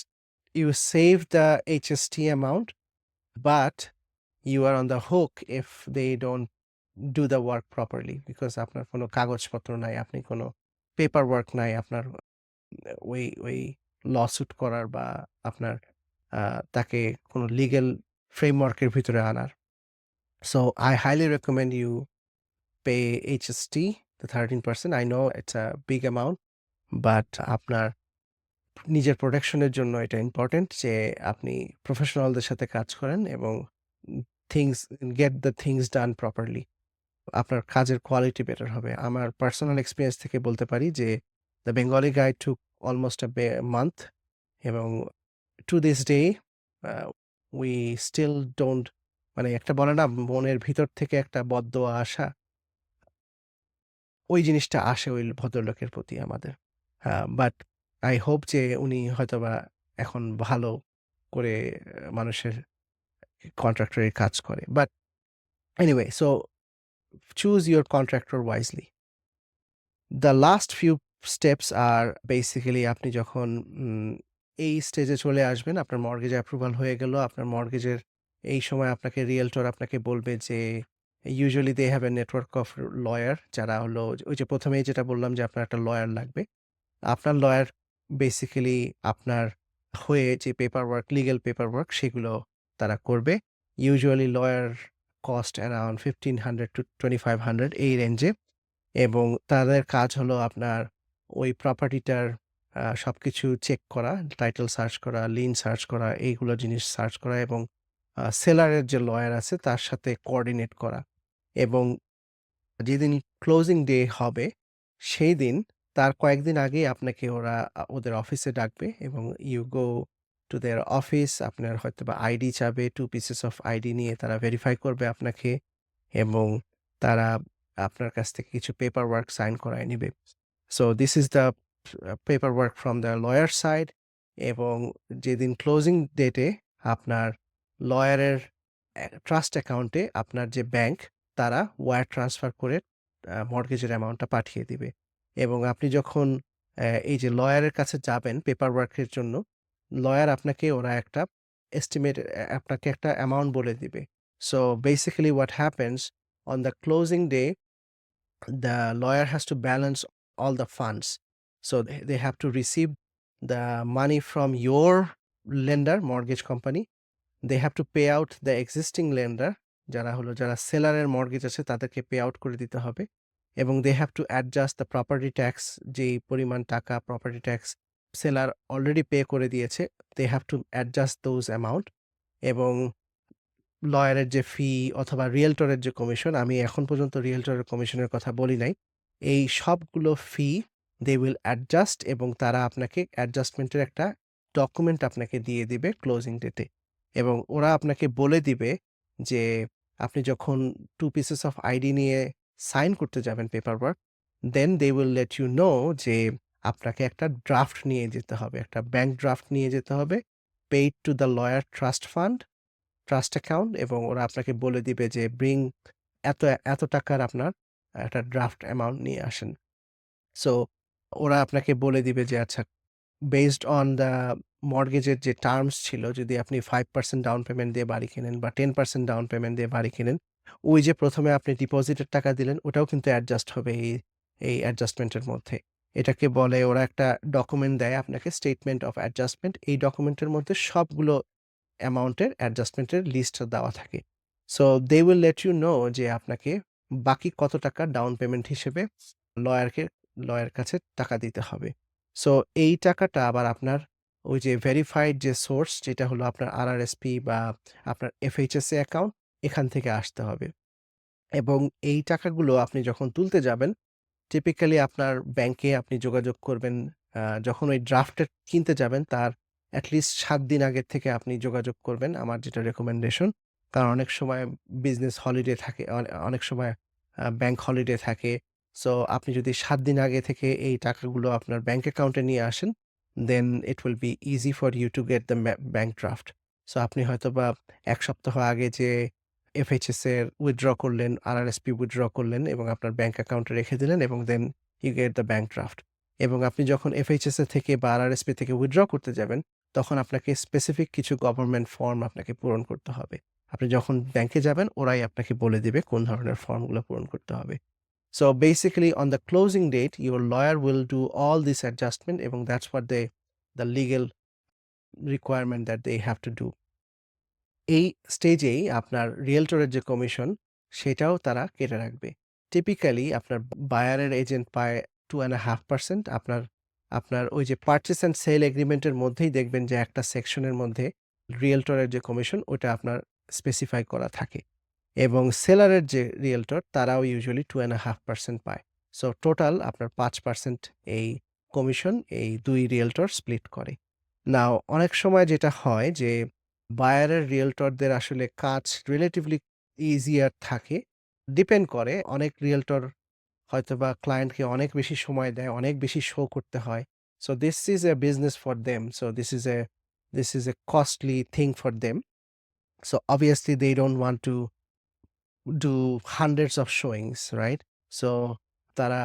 Speaker 1: you save the HST amount, but you are on the hook if they don't do the work properly, because আপনার কোনো কাগজপত্র নাই, আপনি কোনো পেপার ওয়ার্ক নাই আপনার ওই লসুট করার বা আপনার তাকে কোনো লিগ্যাল ফ্রেমওয়ার্কের ভিতরে আনার। So I highly recommend you pay HST, the 13%. I know it's a big amount, but আপনার নিজের প্রোটেকশনের জন্য এটা ইম্পর্টেন্ট যে আপনি প্রফেশনালদের সাথে কাজ করেন এবং things get the things done properly. আপনার কাজের কোয়ালিটি বেটার হবে। আমার পার্সোনাল এক্সপেরিয়েন্স থেকে বলতে পারি যে the Bengali guy took almost a month এবং to this day we still don't, মানে একটা বলে না মনের ভিতর থেকে একটা বদদোয়া আসা, ওই জিনিসটা আসে ওই ভদ্রলোকের প্রতি আমাদের। বাট আই হোপ যে উনি হয়তোবা এখন ভালো করে মানুষের কন্ট্রাক্টরের কাজ করে। But anyway, so choose your contractor wisely. The last few steps are basically আপনি যখন এই স্টেজে চলে আসবেন, আপনার মর্টগেজ অ্যাপ্রুভাল হয়ে গেল, আপনার মর্টগেজের এই সময় আপনাকে রিয়েলটর আপনাকে বলবে যে usually they have a network of lawyer, যারা হলো ওই যে ১ম এই যেটা বললাম যে আপনার একটা লয়ার লাগবে। আপনার লয়ার বেসিক্যালি আপনার হয়ে যে লিগ্যাল পেপার ওয়ার্ক সেগুলো তারা করবে। Usually lawyer cost around ১৫০০ to ২৫০০ এই রেঞ্জে। এবং তাদের কাজ হলো আপনার ওই প্রপার্টিটার সবকিছু চেক করা, টাইটেল সার্চ করা, লিন সার্চ করা, এইগুলো জিনিস সার্চ করা এবং সেলারের যে লয়ার আছে তার সাথে কোঅর্ডিনেট করা এবং যেদিন ক্লোজিং ডে হবে, সেই দিন তার কয়েকদিন আগেই আপনাকে ওরা ওদের অফিসে ডাকবে এবং you go to their office. আপনার হয়তোবা আইডি চাবে, 2 পিসেস অফ আইডি নিয়ে তারা ভেরিফাই করবে আপনাকে এবং তারা আপনার কাছ থেকে কিছু পেপার ওয়ার্ক সাইন করায় নিবে। So this is the paper work from the lawyer side এবং যেদিন ক্লোজিং ডেটে আপনার লয়ারের ট্রাস্ট অ্যাকাউন্টে আপনার যে ব্যাংক তারা ওয়্যার ট্রান্সফার করে মর্টগেজের অ্যামাউন্টটা পাঠিয়ে দিবে এবং আপনি যখন এই যে লয়ারের কাছে যাবেন পেপার ওয়ার্কের জন্য, লয়ার আপনাকে ওরা একটা এস্টিমেট আপনাকে একটা অ্যামাউন্ট বলে দিবে। So basically what happens on the closing day, the lawyer has to balance all the funds. So they have to receive the money from your lender, mortgage company. They have to pay out the existing lender, যারা সেলারের mortgage আছে তাদেরকে pay out করে দিতে হবে এবং they have to adjust the property tax, যেই পরিমাণ টাকা property tax seller already pay করে দিয়েছে, they have to adjust those amount এবং লয়ারের যে ফি অথবা রিয়েলটরের যে কমিশন, আমি এখন পর্যন্ত রিয়েলটরের কমিশনের কথা বলি নাই। এই সবগুলো ফি they will adjust এবং তারা আপনাকে অ্যাডজাস্টমেন্টের একটা ডকুমেন্ট আপনাকে দিয়ে দিবে ক্লোজিং ডেতে এবং ওরা আপনাকে বলে দিবে যে আপনি যখন 2 পিসেস অফ আইডি নিয়ে সাইন করতে যাবেন paperwork, then they will let you know যে আপনাকে একটা ড্রাফট নিয়ে যেতে হবে। একটা ব্যাংক ড্রাফট নিয়ে যেতে হবে, paid to the lawyer trust fund, trust account এবং ওরা আপনাকে বলে দিবে যে ব্রিং এত, এত টাকার আপনার একটা ড্রাফট অ্যামাউন্ট নিয়ে আসেন। সো ওরা আপনাকে বলে দিবে যে আচ্ছা বেসড অন দ্য মর্টগেজের যে টার্মস ছিল, যদি আপনি 5% ডাউন পেমেন্ট দিয়ে বাড়ি কেনেন বা 10% ডাউন পেমেন্ট দিয়ে বাড়ি কেনেন, ওই যে ১ম এ আপনি ডিপোজিটের টাকা দিলেন ওটাও কিন্তু অ্যাডজাস্ট হবে এই অ্যাডজাস্টমেন্টের মধ্যে। এটাকে বলে ওরা একটা ডকুমেন্ট দেয় আপনাকে, স্টেটমেন্ট অফ অ্যাডজাস্টমেন্ট। এই ডকুমেন্টের মধ্যে সবগুলো অ্যামাউন্টের অ্যাডজাস্টমেন্টের লিস্ট দেওয়া থাকে। So they will let you know যে আপনাকে বাকি কত টাকা ডাউন পেমেন্ট হিসেবে লয়ারকে লয়ারের কাছে টাকা দিতে হবে। সো এই টাকাটা আবার আপনার ওই যে ভেরিফাইড যে সোর্স যেটা হলো আপনার আরআরএসপি বা আপনার এফএইচএসএ অ্যাকাউন্ট, এখান থেকে আসতে হবে এবং এই টাকাগুলো আপনি যখন তুলতে যাবেন টিপিক্যালি আপনার ব্যাংকে আপনি যোগাযোগ করবেন যখন ওই ড্রাফটের কিনতে যাবেন তার এট লিস্ট ৭ দিন আগের থেকে আপনি যোগাযোগ করবেন। আমার যেটা রিকমেন্ডেশন। কারণ অনেক সময় বিজনেস হলিডে থাকে, অনেক সময় ব্যাংক হলিডে থাকে। সো আপনি যদি ৭ দিন আগে থেকে এই টাকাগুলো আপনার ব্যাংক অ্যাকাউন্টে নিয়ে আসেন, then it will be easy for you to get the bank draft. So আপনি হয়তোবা ১ সপ্তাহ আগে যেয়ে এফএইচএস এর উইথড্র করলেন, আরআরএসপি উইথড্র করলেন এবং আপনার ব্যাংক অ্যাকাউন্টে রেখে দিলেন এবং then you get the bank draft এবং আপনি যখন এফএইচএস এ থেকে বা আরআরএসপি থেকে উইথড্র করতে যাবেন, তখন আপনাকে স্পেসিফিক কিছু গভর্নমেন্ট ফর্ম আপনাকে পূরণ করতে হবে। আপনি যখন ব্যাংকে যাবেন, ওরাই আপনাকে বলে দিবে কোন ধরনের ফর্মগুলো পূরণ করতে হবে। So basically on the closing date, your lawyer will do all this adjustment এবং that's what the legal requirement that they have to do. এই স্টেজেই আপনার রিয়েলটরের যে কমিশন সেটাও তারা কেটে রাখবে। টিপিক্যালি আপনার বায়ারের এজেন্ট পায় 2.5%। আপনার আপনার ওই যে পারচেজ অ্যান্ড সেল এগ্রিমেন্টের মধ্যেই দেখবেন যে একটা সেকশনের মধ্যে রিয়েলটরের যে কমিশন ওটা আপনার স্পেসিফাই করা থাকে এবং সেলারের যে রিয়েলটর তারাও ইউজুয়ালি 2.5% পায়। সো টোটাল আপনার 5% এই কমিশন এই ২ রিয়েলটর স্প্লিট করে। নাও অনেক সময় যেটা হয় যে বায়ারের রিয়েলটরদের আসলে কাজ রিলেটিভলি ইজিয়ার থাকে। ডিপেন্ড করে। অনেক রিয়েলটর হয়তোবা ক্লায়েন্টকে অনেক বেশি সময় দেয়, অনেক বেশি শো করতে হয়। So this is A business for them. So this is A costly thing for them. So obviously they don't want to do hundreds of showings, right? So তারা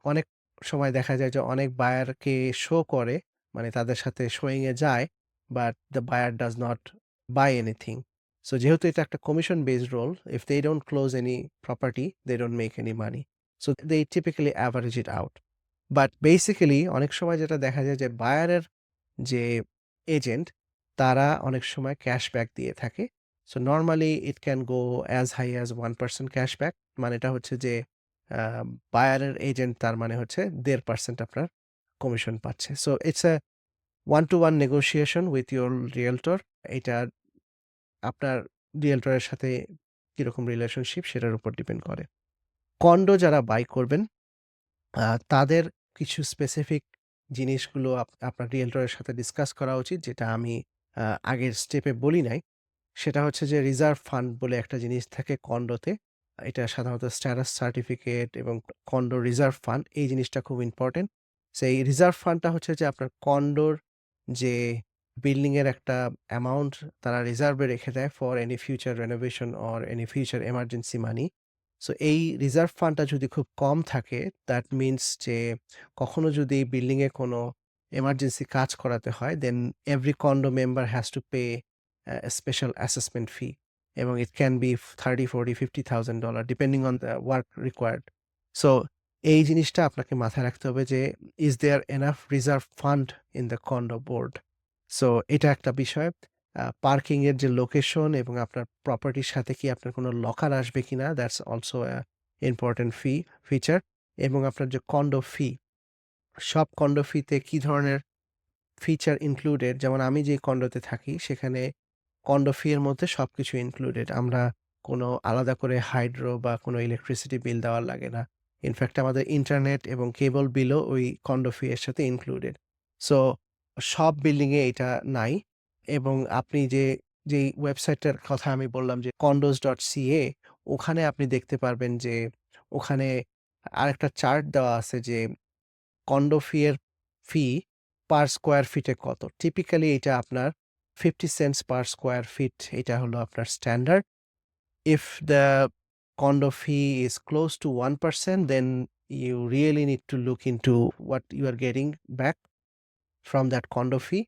Speaker 1: অনেক সময় দেখা যায় যে অনেক বায়ারকে শো করে, মানে তাদের সাথে শোয়িং এ যায়, but the buyer does not buy anything. So যেহেতু এটা একটা commission based role, if they don't close any property, they don't make any money. So they typically average it out. But basically অনেক সময় যেটা দেখা যায় যে বায়ারের যে এজেন্ট তারা অনেক সময় ক্যাশব্যাক দিয়ে থাকে। So normally it can go as high as 1% cashback. মানেটা হচ্ছে যে আ বায়ারের এজেন্ট তার মানে হচ্ছে 1.5% আপনার কমিশন পাচ্ছে। So it's a one to one negotiation with your realtor. এটা আপনার রিয়েলটরের সাথে কিরকম রিলেশনশিপ সেটার উপর ডিপেন্ড করে। কন্ডো যারা বাই করবেন তাদের কিছু স্পেসিফিক জিনিসগুলো আপনার রিয়েলটরের সাথে ডিসকাস করা উচিত, যেটা আমি আ আগের স্টেপে বলি নাই। সেটা হচ্ছে যে রিজার্ভ ফান্ড বলে একটা জিনিস থাকে কন্ডোতে। এটা সাধারণত স্ট্যাটাস সার্টিফিকেট এবং কন্ডো রিজার্ভ ফান্ড এই জিনিসটা খুব ইম্পোর্টেন্ট। সেই রিজার্ভ ফান্ডটা হচ্ছে যে আপনার কন্ডোর যে বিল্ডিং এর একটা অ্যামাউন্ট তারা রিজার্ভে রেখে দেয় for any future renovation or any future emergency money. So এই রিজার্ভ ফান্ডটা যদি খুব কম থাকে, দ্যাট মিনস যে কখনো যদি বিল্ডিং এ কোনো এমার্জেন্সি কাজ করাতে হয়, then every condo member has to pay a special assessment fee, এবং it can be 30, 40, $50,000 depending on the work required. So এই জিনিসটা আপনাকে মাথায় রাখতে হবে যে is there enough reserve fund in the condo board? So এটা একটা বিষয়। পার্কিং এর যে লোকেশন এবং আপনার প্রপার্টির সাথে কি আপনার কোনো লকার আসবে কিনা, দ্যাটস অলসো ইম্পোর্টেন্ট ফিচার। এবং আপনার যে কন্ডো ফি, সব কন্ডো ফিতে কি ধরনের ফিচার ইনক্লুডেড, যেমন আমি যে কন্ডোতে থাকি সেখানে কন্ডো ফি এর মধ্যে সবকিছু ইনক্লুডেড। আমরা কোনো আলাদা করে হাইড্রো বা কোনো ইলেকট্রিসিটি বিল দেওয়ার লাগে না। ইনফ্যাক্ট আমাদের ইন্টারনেট এবং কেবল বিলও ওই কন্ডো ফি এর সাথে ইনক্লুডেড। সো সব বিল্ডিং এ এটা নাই। এবং আপনি যেই ওয়েবসাইটটার কথা আমি বললাম যে condos.ca, ওখানে আপনি দেখতে পারবেন যে ওখানে আরেকটা চার্ট দেওয়া আছে যে কন্ডো ফি পার স্কোয়ার ফিটে কত? টিপিক্যালি এটা আপনার 50 সেন্টস পার স্কোয়ার ফিট, এটা হলো আপনার standard. If the condo fee is close to 1%, then you really need to look into what you are getting back from that condo fee.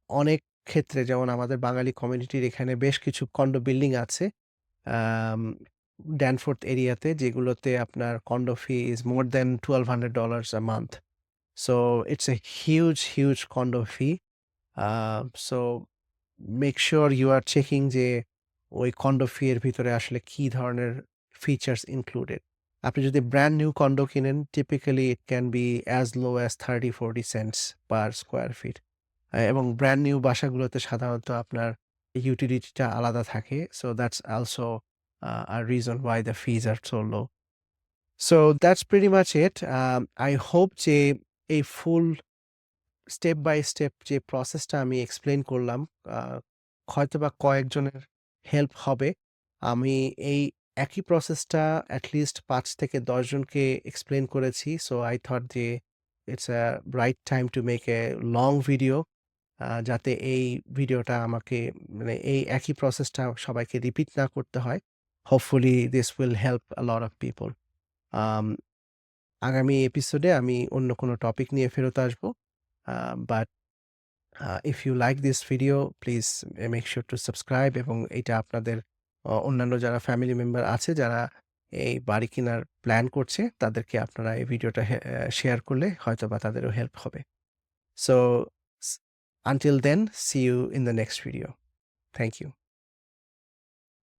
Speaker 1: অনেক ক্ষেত্রে যেমন আমাদের বাঙালি কমিউনিটির এখানে বেশ কিছু কন্ডো বিল্ডিং আছে আম ড্যানফোর্থ এরিয়াতে, যেগুলোতে আপনার condo fee is more than $1,200 a month. So it's a huge condo fee. So make sure you are checking যে ওই কন্ডো ফি এর ভিতরে আসলে কি ধরনের ফিচার্স ইনক্লুডেড। আপনি যদি ব্র্যান্ড নিউ কন্ডো কিনেন, typically it can B as low as 30-40 cents per square feet. এবং ব্র্যান্ড নিউ বাসাগুলোতে সাধারণত আপনার ইউটিলিটিটা আলাদা থাকে। So that's also a reason why the fees are so low. So that's pretty much it. I hope যে এই ফুল step by step যে প্রসেসটা আমি এক্সপ্লেইন করলাম, আ হয়তোবা কয়েকজনের হেল্প হবে। আমি এই একই প্রসেসটা এট লিস্ট ৫ থেকে ১০ জনকে এক্সপ্লেইন করেছি। সো আই থট যে it's a right time to make a long video, যাতে এই ভিডিওটা আমাকে মানে এই একই প্রসেসটা সবাইকে রিপিট না করতে হয়। Hopefully this will help a lot of people. Um আগামী এপিসোডে আমি অন্য কোনো টপিক নিয়ে ফেরত আসবো। But if you like this video, please make sure to subscribe, এবং এটা আপনাদের অন্যান্য যারা ফ্যামিলি মেম্বার আছে যারা এই বাড়ি কেনার প্ল্যান করছে তাদেরকে আপনারা এই ভিডিওটা শেয়ার করলে হয়তোবা তাদেরও হেল্প হবে। So s until then, see you in the next video. Thank you.